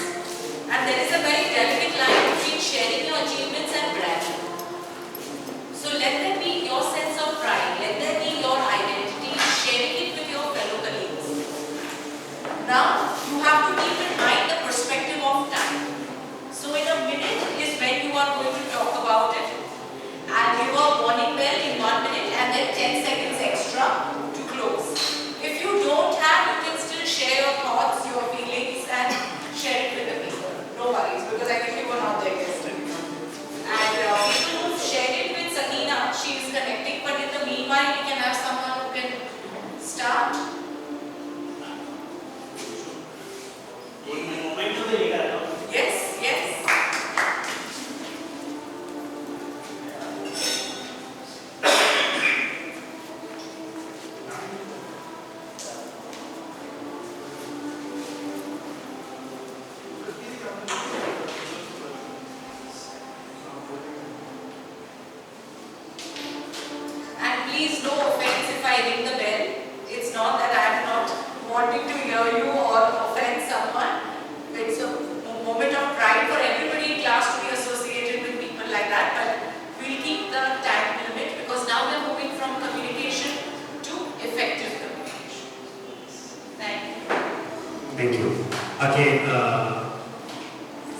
And there is a very delicate line between sharing your achievements and bragging. So let there be your sense of pride, let there be your identity, sharing it with your fellow colleagues. Now, you have to keep in mind the perspective of time. So in a minute is when you are going to talk about it. I'll give a warning bell in 1 minute and then 10 seconds extra to close. If you don't have, you can still share your thoughts, your feelings and share it with the people. No worries, because I think you were not there yesterday. And people who shared it with Sakina, she is connecting, but in the meanwhile, we can have someone who can start. Yes, yes. And please, no offense if I ring the bell. It's not that I am not wanting to hear you or offend someone. It's a moment of pride for everybody in class to be associated with people like that. But we'll keep the time limit because now we're moving from communication to effective communication. Thank you. Thank you. Okay,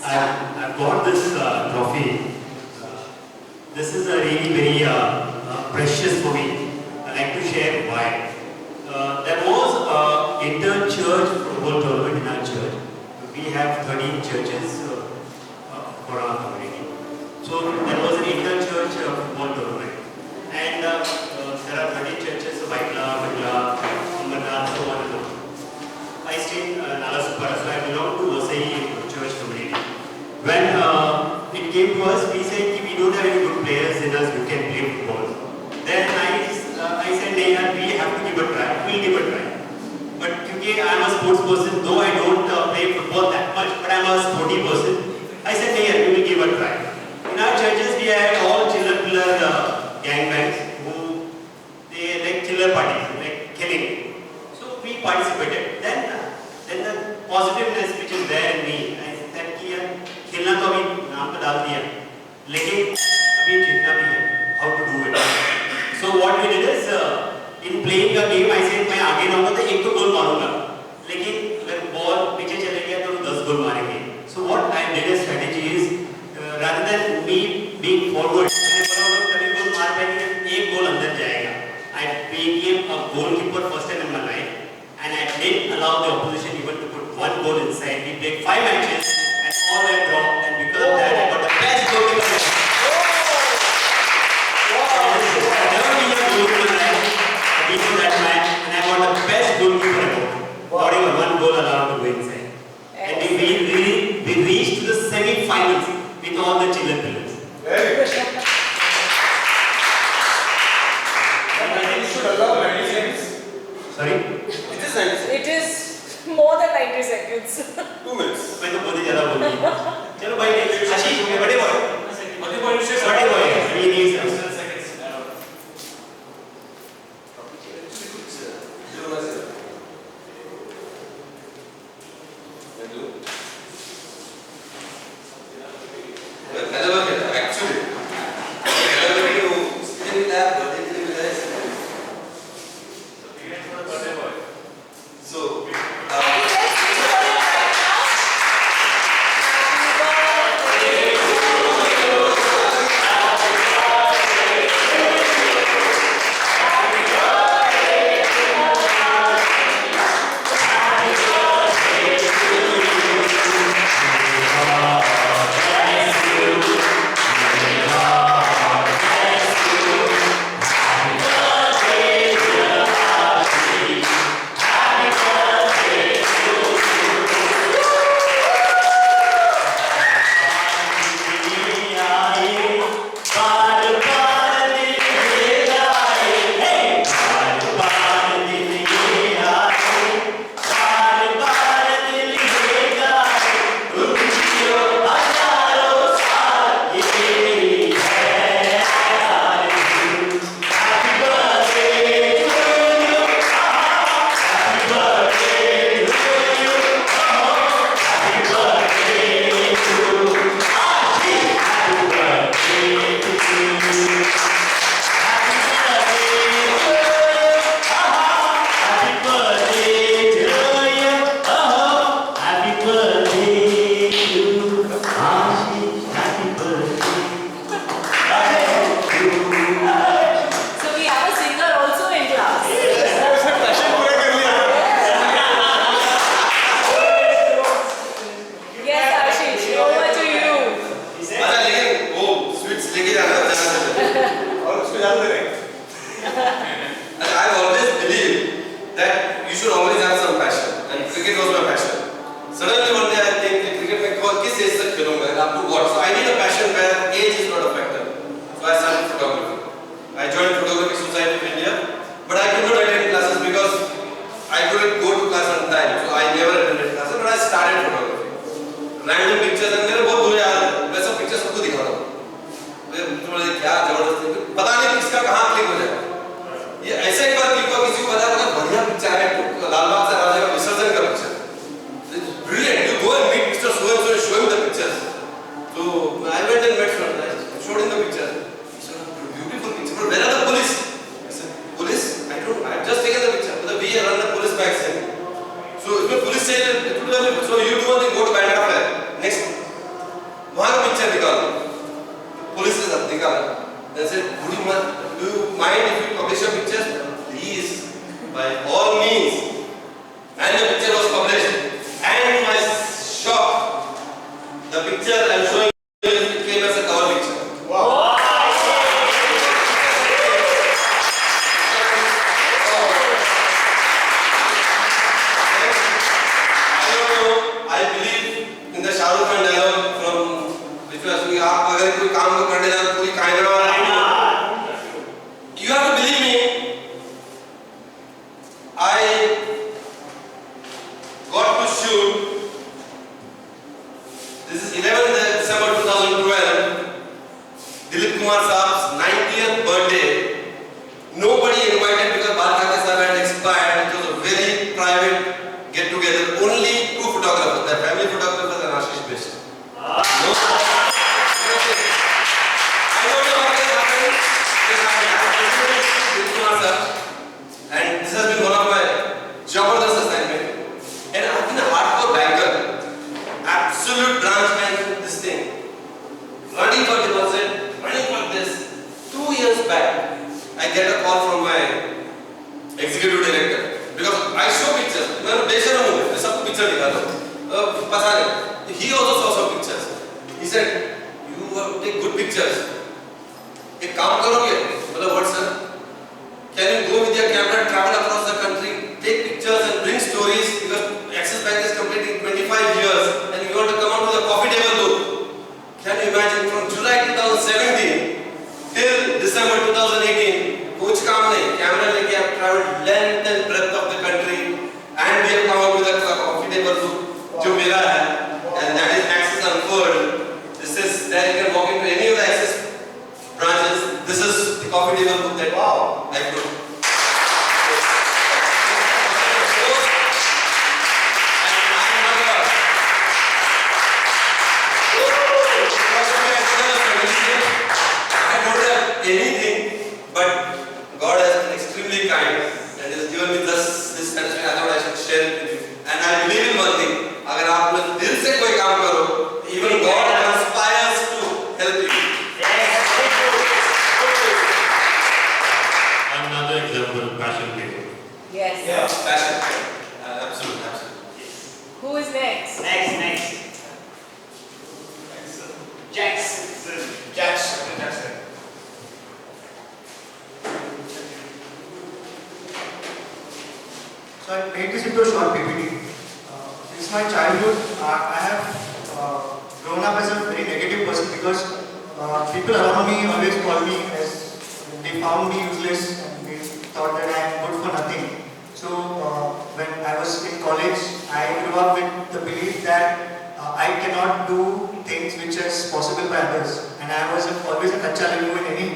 I've got this trophy. This is a really very precious for me. I'd like to share why. There was an inter-church football tournament in our church. We have 13 churches for our community. So there was an inter-church football tournament. And there are 13 churches, Vaitla, Vandla, Ambana, so on and so on. I stay in Nalasupara, so I belong to Vasai church community. When it came to us, we said we don't have any good players in us who can play football. Then I said, Neha, we have to give a try. We'll give a try. But because I'm a sports person, though I don't play football that much, but I'm a sporty person, I said, Neha, we will give a try. In our churches, we had all chiller gangbangs who they like killer parties, like killing. So we participated. Then the positiveness which is there in me, I said कि यार खेलना तो अभी नाम पे डाल दिया, लेकिन अभी जीतना भी है. How to do it? So what we did is in playing a game, I said मैं आगे रहूँगा तो एक तो गोल मारूँगा, लेकिन अगर बॉल पीछे चले गया तो 10 गोल मारेंगे. So what I did a strategy is rather than me being forward, मैंने बोला वो तभी गोल मार पाएंगे एक गोल अंदर जाएगा. I became a goalkeeper first time in my life. And I didn't allow the opposition even to put one goal inside. We played 5 matches and all were draw. And because of that, I got the best goalkeeper. I've never been a goalkeeper in my life. I beat that match and I got the best goalkeeper ever. Not even one goal allowed to go inside. And we reached the semi-finals with all the children players. Very good. I think you should allow 90 seconds. Sorry? It is more than 90 seconds. 2 minutes. मैं तो बहुत ही ज़्यादा बोल रही हूँ. चलो भाई आशीष बड़े बॉय. बड़े बॉय से बड़े बॉय. ये नहीं sir. should always have some passion, and cricket was my passion. Suddenly one day I think that cricket में किस एज तक खेलूंगा, and up to what? So I need a passion where age is not a factor. So I started photography. I joined Photography Society of India, but I could not attend classes because I couldn't go to class on time. So I never attended classes, but I started photography. Random pictures, and मेरे बहुत बुरे याद हैं. मैं सब pictures सबको दिखा रहा हूँ. मुझे क्या जबरदस्ती, पता नहीं किसका कहाँ क्लिक हो जाए. ये ऐसा एक बार क्लिक हुआ, किसी को पता लगा बढ़िया पिक्चर है, लालबाग से राजा का विसर्जन का picture. Brilliant. You go and meet Mr. So and so and show him the pictures. So I went and met him. I showed him the pictures. He said, beautiful picture. But where are the police? I said, police? I don't. I have just taken the picture. But we run the police back then. So if the police said, so you do one thing, go to Bhandari fair. Next, वहाँ का picture निकालो. Police is up, निकालो. They said, do you mind if you publish your pictures? Please, by all means. And the picture was published. And my shock, the picture I am showing you came as a cover picture. Wow! I don't know, I believe in the Shah Rukh Khan dialogue from which was कि आप अगर कोई काम को करने जाओ पूरी कायनात वाला you have to believe me. I got to shoot. This is 11th December 2012. Dilip Kumar Saab's 90th birthday. Nobody invited because Bharata Saab had expired. It was a very private get together. Only two photographers, the family photographers and Ashish Best. No. I don't know how this happened. Dilip Kumar Saab. And this has been one of my jabardast assignments. And I've been a hardcore banker, absolute branch man, this thing. Running for deposit, running for this. 2 years back, I get a call from my executive director. Because I show pictures. मैं बेशर्म हूँ, मैं सबको picture दिखा दूँ. पता नहीं. He also saw some pictures. He said, you take good pictures. एक काम करोगे? मतलब what sir? Can you go with your camera, travel across the country, take pictures and bring stories? Because Axis Bank is completing 25 years and you want to come out with a coffee table book. Can you imagine from July 2017 till December 2018, कुछ काम नहीं, camera लेके आप traveled length and breadth of the country and we have come out with a coffee table book जो मेरा है and that is Axis Unfold. This is that you can walk into any of the Axis branches. This is the coffee table book that I put. Anything, but God has been extremely kind and has given me this satisfaction. I thought I should share it with you. And I believe in one thing: अगर आप लोग दिल से कोई काम करो, even God conspires to help you. Another example, passion paper. Yes. Yeah, passion. Absolutely. Who is next? Next. Jackson. So I made this into a short PPT. Since my childhood, I have grown up as a very negative person because people around me always called me as they found me useless and they thought that I am good for nothing. So when I was in college, I grew up with the belief that I cannot do things which is possible by others, and I was always a kacha limbu in any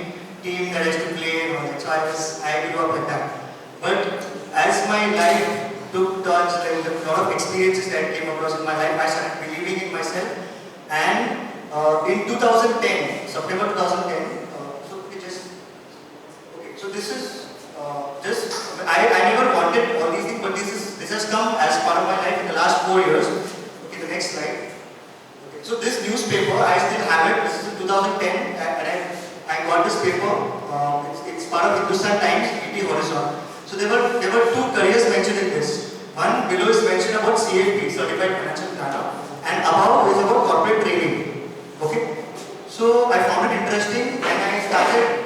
team that I used to play and all that. So I grew up like that. But as my life took turns, like a lot of experiences that came across in my life, I started believing in myself. And in 2010, September 2010, so this is I never wanted all these things, but this has come as part of my life in the last 4 years. Okay, the next slide. Okay, so this newspaper, I still have it. This is in 2010, and I got this paper. It's part of Hindustan Times, ET Horizon. So there were two careers mentioned in this. One below is mentioned about CFP, Certified Financial Planner, and above is about corporate training. Okay. So I found it interesting, and I started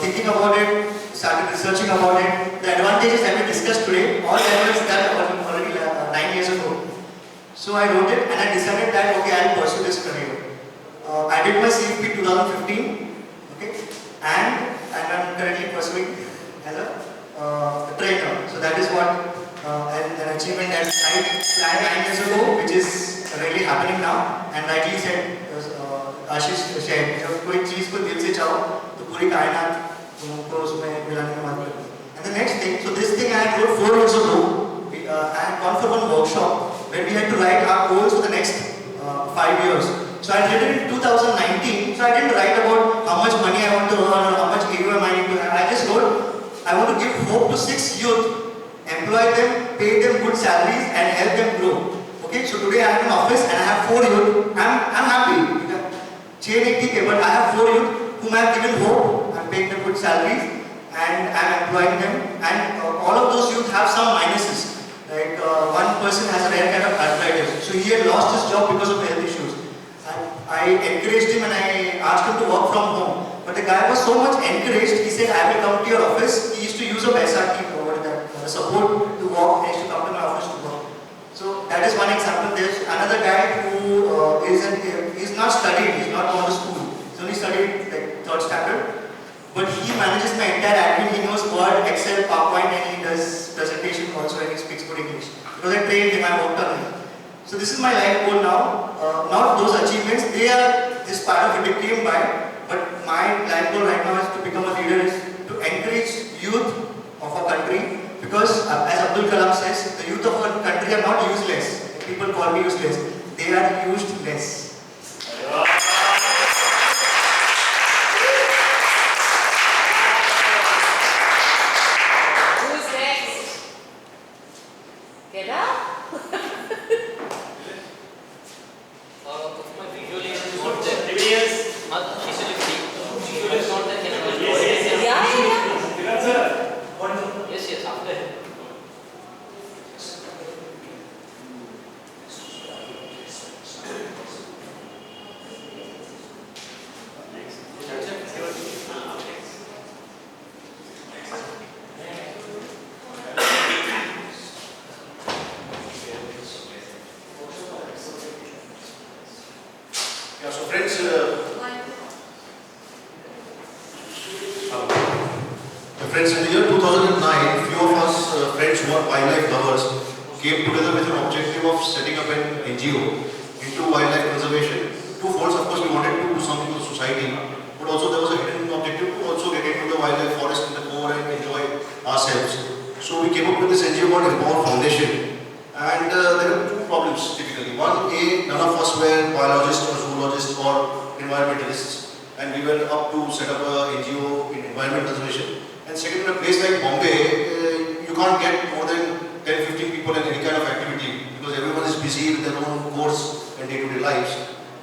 thinking about it, started researching about it. The advantages that we discussed today, all levels that So I wrote it and I decided that okay, I'll pursue this career. I did my CFP 2015, okay, and I'm currently pursuing as a trainer. So that is what an achievement that I planned 9 years ago, which is really happening now. And rightly said, Ashish shared, जब कोई चीज को दिल से चाहो तो पूरी कायनात तुमको उसमें मिलाने में मदद करेगी. And the next thing, so this thing I had wrote 4 years ago. I had gone for one workshop where we had to write our goals for the next 5 years. So I did it in 2019. So I didn't write about how much money I want to earn or how much AUM I need to have. I just wrote, I want to give hope to 6 youth, employ them, pay them good salaries and help them grow. Okay, so today I have an office and I have 4 youth. I'm happy. But I have 4 youth whom I have given hope. I'm paying them good salaries and I'm employing them. And all of those youth have some minuses. Like one person has a rare kind of arthritis. So he had lost his job because of health issues. I encouraged him and I asked him to work from home. But the guy was so much encouraged, he said, I will come to your office. He used to use a SRT or support to walk. He used to come to my office to work. So that is one example. There's another guy who is not studied, he's not gone to school. He's only studied like 3rd standard. But he manages my entire admin. He knows Word, Excel, PowerPoint, and he does presentation also and he speaks good English. Because I trained him, I worked on him. So this is my life goal now. Not those achievements, they are this part of it came by. But my life goal right now is to become a leader, is to encourage youth of our country. Because as Abdul Kalam says, the youth of our country are not useless. People call me useless. They are used less. Who's next? Get up. My visual is not there. Sheetal is not there. Can I Yes, after him. Yeah, so friends, in the year 2009, few of us friends who are wildlife lovers came together with an objective of setting up an NGO into wildlife conservation. Twofolds, of course, we wanted to do something for the society, but also there was a hidden objective to also get into the wildlife forest in the core and enjoy ourselves. So we came up with this NGO called Empower Foundation, and there were 2 problems typically. One, none of us were biologists or zoologists or environmentalists, and we were up to set up an NGO in environment conservation. And second, in a place like Bombay, you can't get more than 10-15 people in any kind of activity because everyone is busy with their own course and day-to-day lives.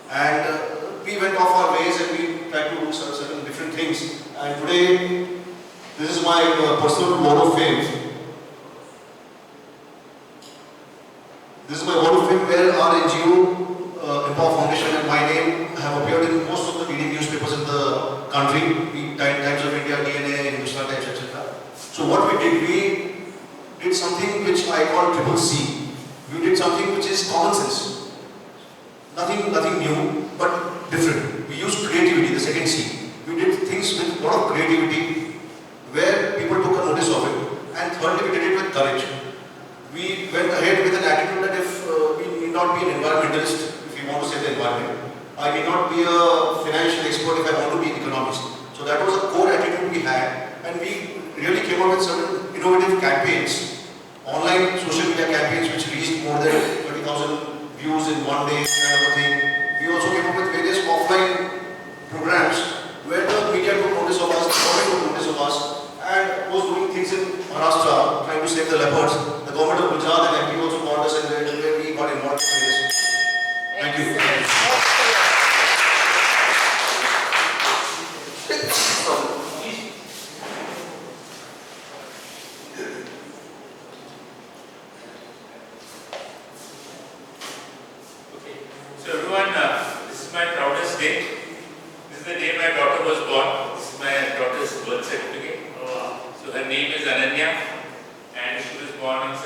And we went off our ways and we tried to do certain different things. And today, this is my personal wall of fame. This is my wall of fame where our NGO, Empower Foundation, and my name have appeared in most of the leading newspapers in the country. Times of India, DNA, Hindustan Times, etc. So what we did something which I call triple C. We did something which is common sense. Nothing new, but different. We used creativity, the second C. We did things with a lot of creativity where people took a notice of it. And thirdly, we did it with courage. We went ahead with an attitude that if we need not be an environmentalist, if we want to save the environment, I may not be a financial expert if I want to be an economist. So that was a core attitude we had, and we really came up with certain innovative campaigns, online social media campaigns which reached more than 30,000 views in one day, kind of a thing. We also came up with various offline programs where the media took notice of us, the government took notice of us, and was doing things in Maharashtra, trying to save the leopards. The government of Gujarat and MP also called us, and where we got involved in this. Thank you. So everyone, this is my proudest day. This is the day my daughter was born. This is my daughter's birth certificate. So her name is Ananya and she was born on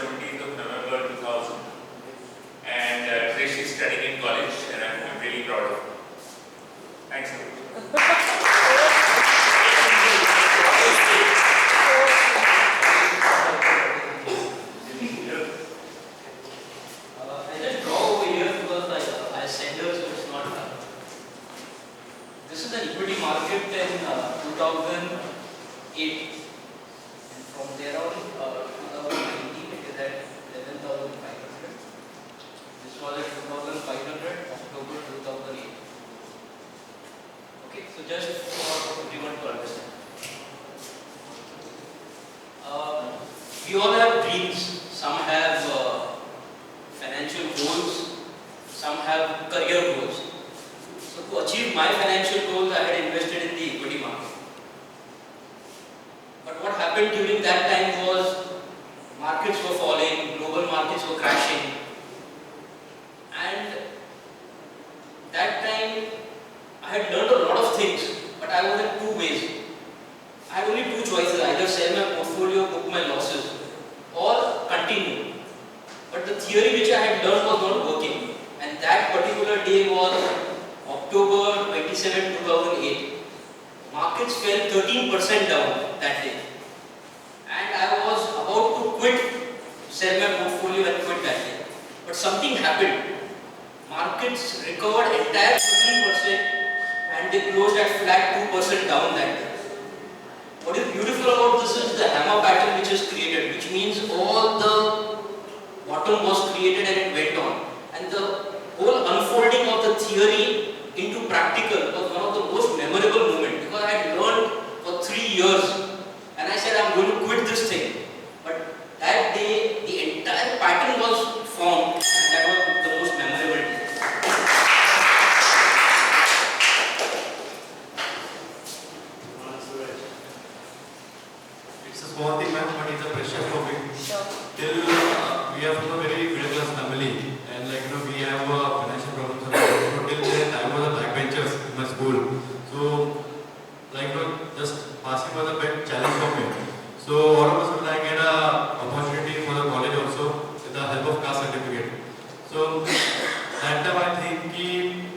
needs. Some have financial goals, some have career goals. So to achieve my financial goals, I had invested in the equity market. But what happened during that time was markets were falling, global markets were crashing, and that time I had learned a lot of things, but I was in two ways. I had only two choices, either sell my portfolio, book my losses, or continue. But the theory which I had learned was not working, and that particular day was October 27, 2008. Markets fell 13% down that day, and I was about to sell my portfolio and quit that day. But something happened. Markets recovered entire 13% and they closed at flat 2% down that day. What is beautiful about this is the hammer pattern which is created, which means all the bottom was created and it went on. And the whole unfolding of the theory into practical was one of the most memorable moments, because I had learned for 3 years and I said I'm going to quit this thing. But that day the entire pattern was formed, and that was the most memorable day. It's a small thing, ma'am, but it's a precious topic. Till we are from a very middle class family, and we have financial problems. So till then, I was a backbencher in my school. So just passing was a big challenge for me. So all of a sudden, I get a opportunity for the college also with the help of caste certificate. So that time I think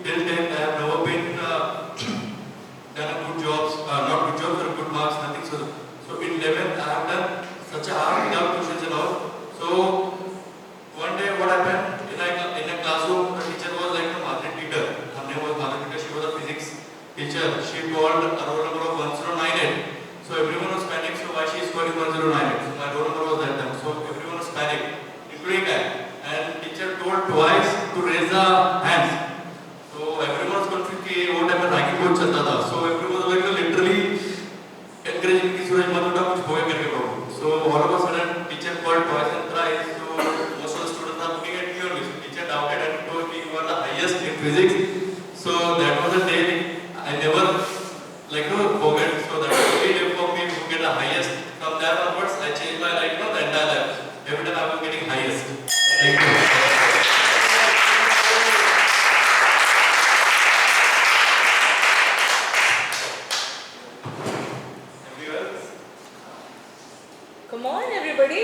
till then I have never been done a good jobs, not good jobs or good marks, nothing. So in 11th I have done such a hard without tuitions and all. So one day what happened, in a classroom, the teacher was like a Margaret Peter. Her name was Margaret Peter, she was a physics teacher. She called a roll number of 1098. So everyone was panicked, so why she is calling 1098? So my roll number was that time. So everyone was panicked, including I. And teacher told twice to raise the hands. So everyone was confused कि वो time में ranking बहुत चलता था. So everyone was like literally encouraging कि सूरज मत उठा, कुछ होगा करके बाबू. So all of a sudden teacher called twice and thrice. So most of the students are looking at me only. So teacher doubted and told me you are the highest in physics. So that was a day I never forget. So that was a day for me to get the highest. From there onwards I changed my the entire life. Every time I was getting highest. Thank you. Come on, everybody.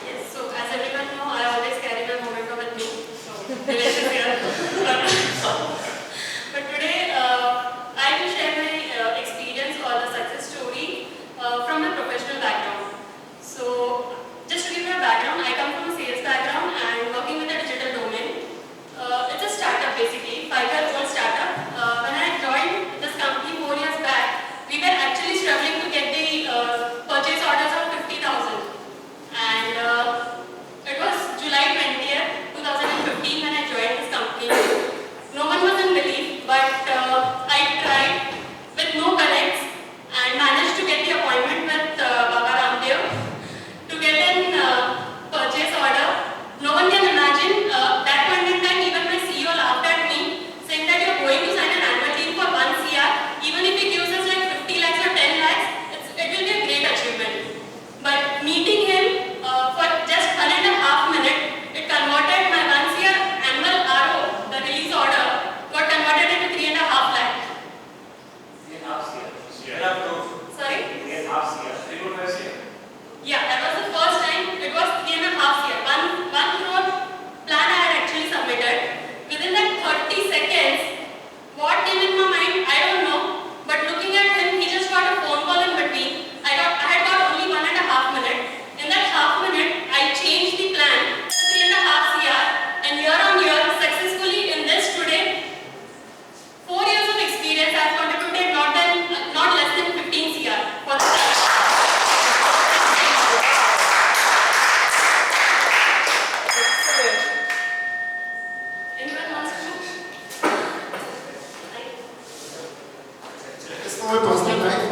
Yes, so as everyone know, I always carry my momentum with me. So, Nilesh is here. But today, from my personal life,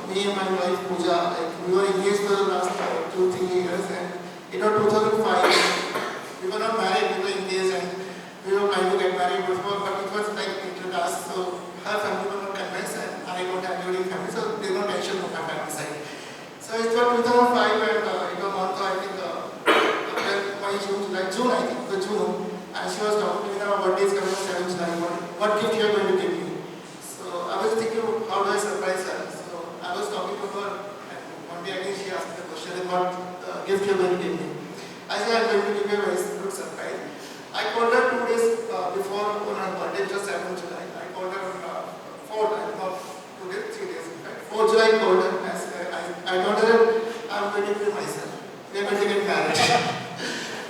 me and my wife Pooja, like we were engaged for the last 2-3 years, and in 2005, we were not married, we were engaged, and we were planning to get married before, but it was like inter-caste, so her family were not convinced, and I don't have any family, so there's no tension from my family side. So it was 2005, and it was month, I think, April, May, June, like June, I think, the June, and she was talking to me, our birthday is coming on 7th July, what gift you are going to give me? So I was thinking, how do I surprise her? So I was talking to her, and one day again she asked me the question, what gift you are going to give me? I said, I'm going to give you a very good surprise. I called her 2 days before on her birthday, just 7th July. I called her on 4th, not 2 days, 3 days. 4th July I called her. I told her, I'm going to give myself. We are going to get married.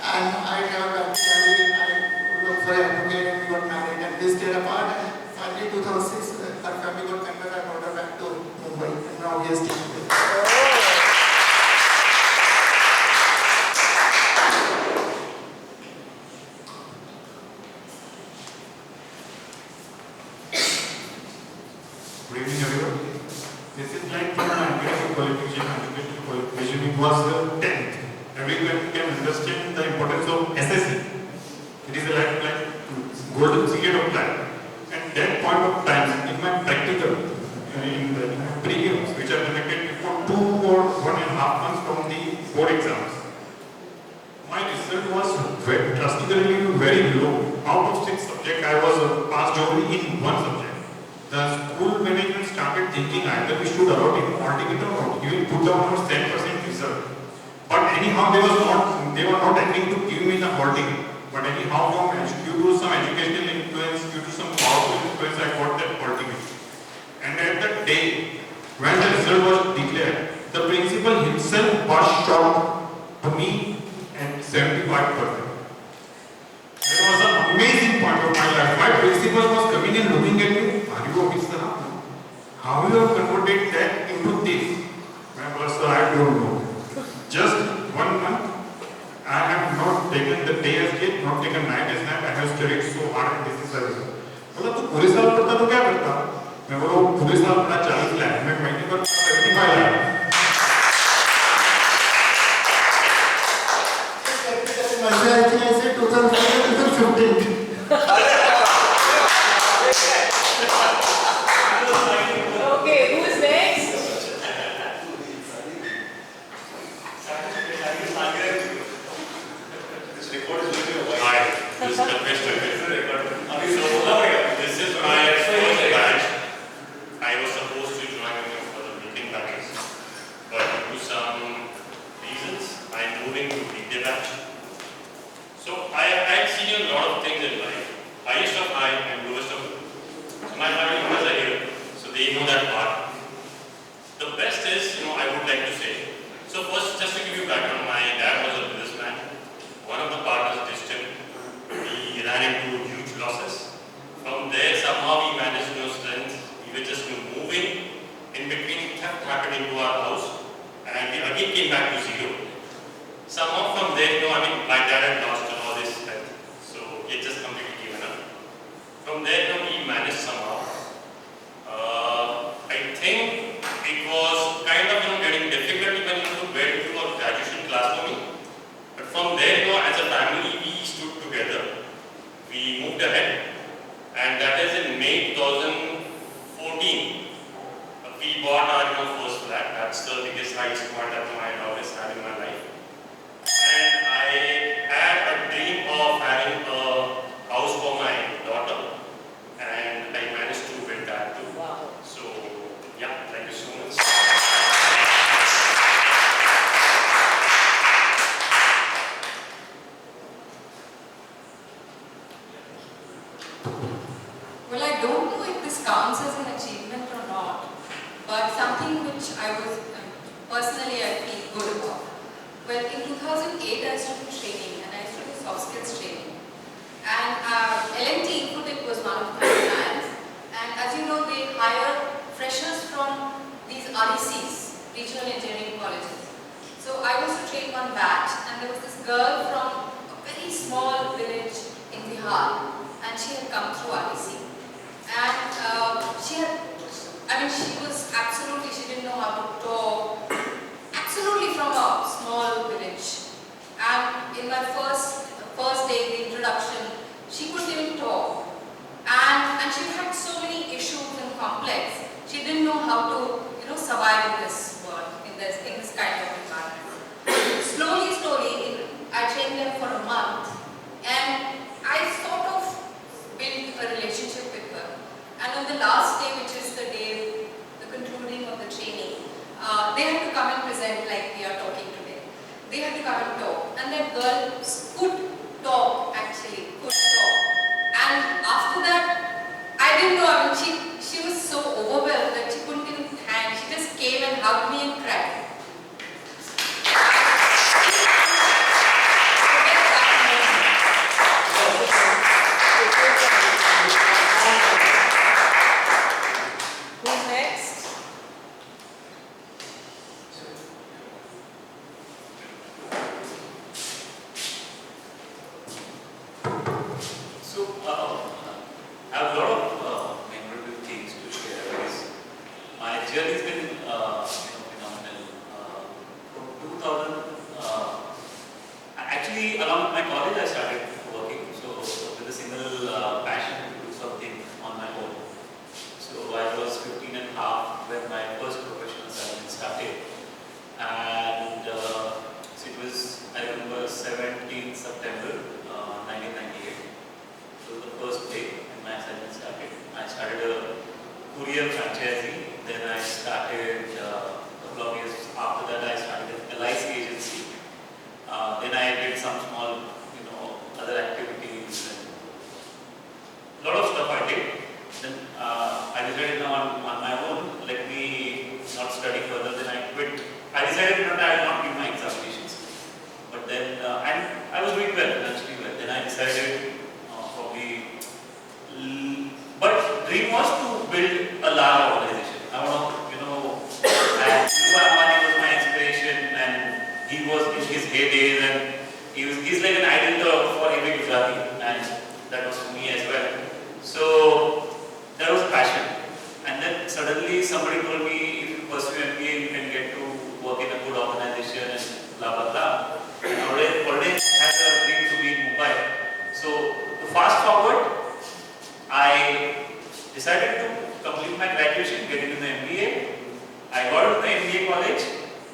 And I have a family, I looked for an advocate, and we got married, and they stayed apart. And finally, 2006, her family got converted. I brought her back to Mumbai, and now he is staying with us. Good evening, everyone. This is like from my educational qualification, it was the 10th. Everyone can understand the importance of SSC. It is like golden secret of life. And that point of time, in my practical, in the prelims, which are conducted before 2 or 1.5 months from the board exams, my result was drastically very low. Out of 6 subjects, I was passed only in 1 subject. The school management started thinking either we should allot him altogether or he will put down our 10% result. But anyhow, they were not agreeing to give me the altogether. But anyhow, due to some educational influence, due to some powerful influence, I got that altogether. And at the day when the result was declared, the principal himself was shocked to me at 75%. It was an amazing point of my life. My principal was coming and looking at me. Are you officer? How you have converted that into this? My boss, I don't know. Just 1 month, I have not taken the day as yet, not taken night as night. I have studied so hard and this is the result. बोला तू पूरे साल पढ़ता तो क्या करता? मैं बोला पूरे साल पढ़ा 40 लाख, मैं महीने पर 75 lakh. I said 2015. Okay, who's next? This record is going to be a Hi, this is Kalpesh Thakur. This is my first batch. I was supposed to join for the meeting batches, but due to some reasons, I'm moving to weekday batch. So I've seen a lot of things in life. Highest of high and lowest of low. So my family members are here, so they know that part. The best is, I would like to say. So first, just to give you background, my dad was a businessman. One of the partners ditched him. We ran into huge losses. From there, somehow we managed strength. We were just moving. In between, theft happened into our house, and we again came back to zero. Somehow from there, my dad had lost all his strength, so he had just completely given up. From there, we managed somehow. I think it was kind of getting difficult when you went to a graduation class for me. But from there, as a family, we stood together. We moved ahead, and that is in May 2014. We bought our first flat. That's the biggest highest point that I always had in my life. And I had a dream of having a house for my daughter, and I managed to build that too. Wow. So, yeah, thank you so much. Well, I don't know if this counts as an achievement or not, but something which I was personally I feel good about. Well, in 2008 I used to do training, and I used to do soft skills training. And L&T Infotech was one of my clients, and as you know, they hire freshers from these RECs, regional engineering colleges. So I was to train one batch, and there was this girl from a very small village in Bihar, and she had come through REC. And she was how to, survive in this world, in this kind of environment. Slowly, I trained them for a month, and I sort of built a relationship with her. And on the last day, which is the concluding of the training, they had to come and present like we are talking today. They had to come and talk, and that girl could talk actually, could talk. And after that, I didn't know, she was so overwhelmed that she couldn't even thank. She just came and hugged me and cried. Who's next? So, I have a lot of memorable things to share because my journey has been phenomenal. From 2000, actually, along with my college, I started working. So, with a single passion to do something on my own. So, I was 15 and a half when my first professional assignment started. And so it was, I remember, 17th September 1998. So the first day when my assignment started, I started a courier franchisee. Then I started a couple of years after that. I started an LIC agency. Then I did some small, other activities and a lot of stuff I did. Then I decided now on my own, let me not study further. Then I quit. I decided that I will not give my examinations. But then, and I was doing well, financially well. Then I decided but dream was to build a large organization. I want to, and Ambani was my inspiration, and he was in his heydays, and he's like an idol for every Gujarati, and that was for me as well. So that was passion. And then suddenly somebody told me, if you pursue MBA, you can get to work in a good organization and blah blah blah. And I already had a dream to be in Mumbai. So to fast forward, I decided to complete my graduation, get into the MBA. I got into the MBA college.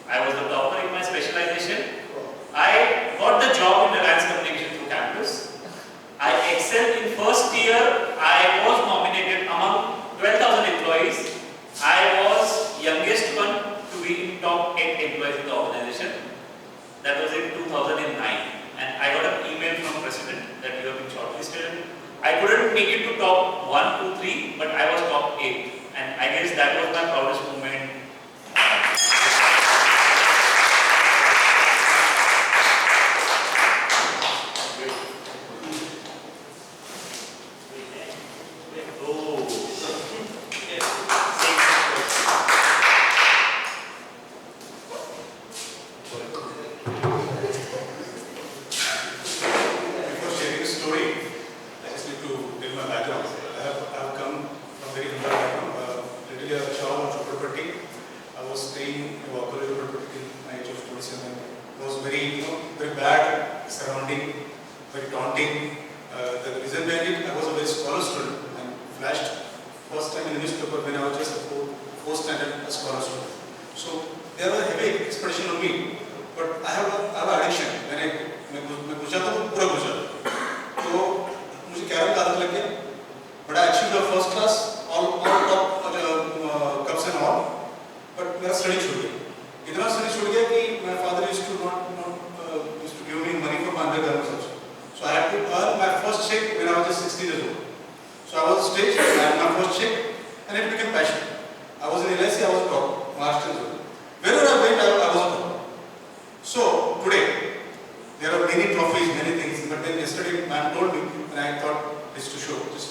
I was the topper in my specialization. I got the job in Reliance Communication through campus. I excelled in first year. I was nominated among 12,000 employees. I was youngest one to be in top 8 employees in the organization. That was in 2009. And I got an email from President that you have been shortlisted. I couldn't make it to top 1, 2, 3, but I was top 8. And I guess that was my proudest moment. Before sharing a story, I just need to tell my background. I have come from very humble background. Literally a child of Chhatrapati. I was staying in Wakure till my age of 27. It was very, very bad surrounding, very daunting. The reason behind it, I was a very scholar student and flashed first time in the newspaper when I was just a fourth standard a scholar student. So there was a heavy expectation on me, but I have an addiction. मैं घुसा था तो पूरा घुसा तो मुझे carrom का आदत लग गया but I achieved the first class all top cups and all but मेरा स्टडी छूट गया इतना स्टडी छूट गया कि my father used to give me money for my undergraduate also so I had to earn my first check when I was just 16 years old so I was stage I had my first check and it became passion I was in LIC I was top master wherever I went I was top so today there are many trophies, many things, but then yesterday man told me and I thought this to show. This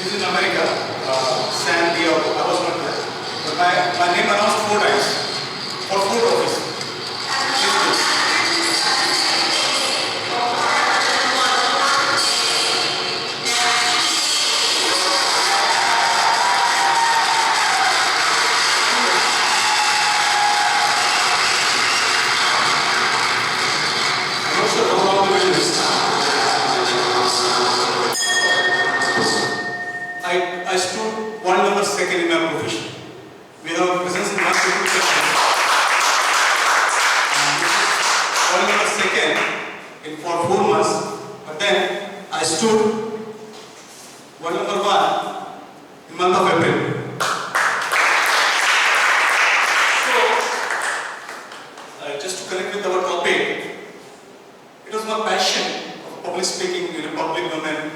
is in America, San Diego, I was not there. But my name announced 4 times for 4 trophies. I I stood one number second in my profession. We have a presence in one section. One number second for 4 months. But then I stood one number one in month of April. Just to connect with our topic, it was my passion of public speaking in a public domain,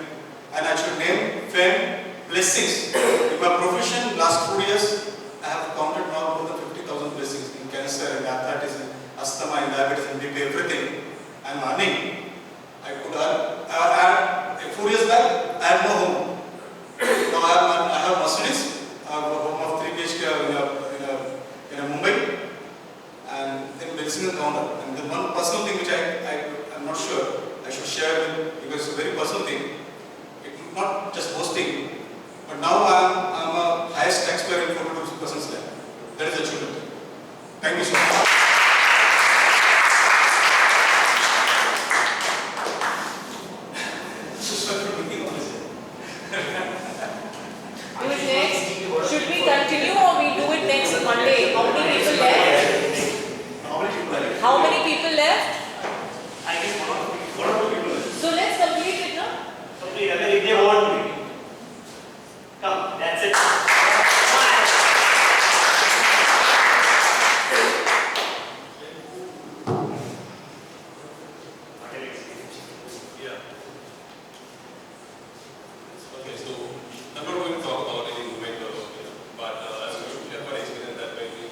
and I should name fame, blessings. In my profession, last 4 years, I have counted now more than 50,000 blessings in cancer and arthritis and asthma and diabetes and BP, everything. I'm earning. I could earn. 4 years back, I had no home. Now I have Mercedes. I have a home of 3 BHK in Mumbai. And in medicine counter. And the one personal thing which I'm not sure I should share with because it's a very personal thing. It's not just boasting, but now I'm a highest taxpayer in 42% land. That is achievement. Thank you so much. Who is next? Should we continue or we do it next Monday? How many people left? How many people left? I guess one or two people left. So let's complete it, no? Complete. I mean, if they want to. Come, that's it. Yeah. Okay, so I'm not going to talk about any movement or but as a share my experience that made me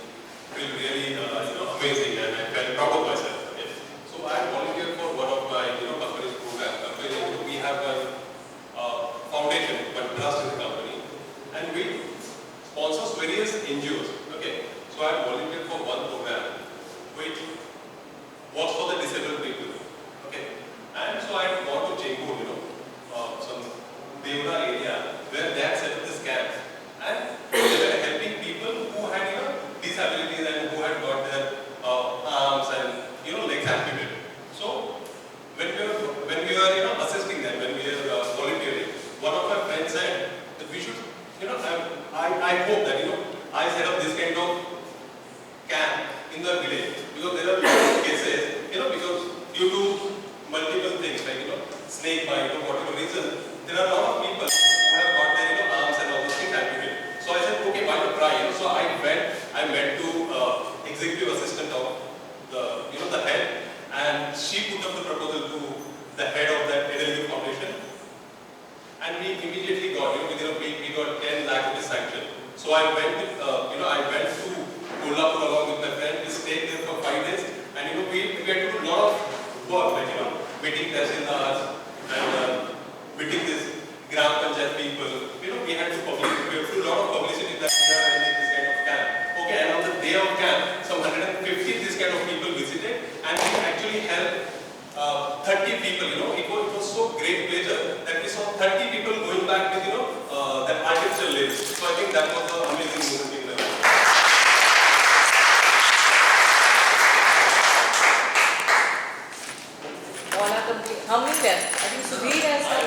feel really amazing and I felt proud of myself. Okay. So I volunteered for one of my company's program. We have a foundation, but trust in the company, and we sponsors various NGOs. Okay. So I volunteered for one program which works for the disabled people. Okay. And so I gone to Jaipur, some Devra area where they had set up this camp, and they were helping people who had disabilities and who had got their arms and legs amputated. So when we were assisting them, when we were volunteering, one of my friends said that we should, I hope that I set up this kind of camp in the village because there are many cases, because due to multiple things like snake bite or whatever reason, there are a lot of people who have got their arms and all those things amputated. So I said, okay, why not try? So I went to executive assistant of the head, and she put up the proposal to the head of that LLU foundation, and we immediately got within a week we got 10 lakh rupees sanction. So I went to Kolhapur along with my friend. We stayed there for 5 days, and we had to do a lot of work, like meeting tahsildars and meeting this Gram Panchayat people. We had to do a lot of publicity that we are running this kind of camp. Okay, and on the day of camp, some 150 this kind of people visited, and we actually helped 30 people. It was so great pleasure that we saw 30 people going back with that artificial limbs. So I think that was an amazing moment in my life. All are complete. How many left? I think Sudhir has done.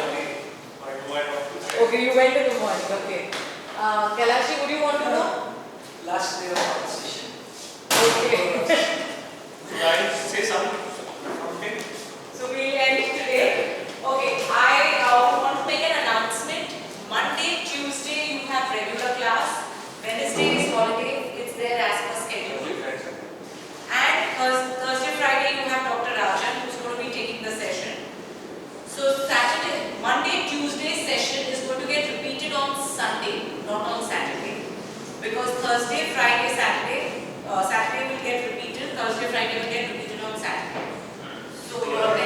Okay, you went to the morning. Okay. Kailashi, would you want to know? Last day of our session. Okay. Guys, say something. So we'll end it today. Okay, I want to make an announcement. Monday, Tuesday you have regular class. Wednesday is holiday. It's there as per schedule. And Thursday, Friday you have Dr. Rajan who's going to be taking the session. So Monday, Tuesday session is going to get repeated on Sunday, not on Saturday. Because Thursday, Friday, Saturday will get repeated. Thursday, Friday will get repeated on Saturday. So you are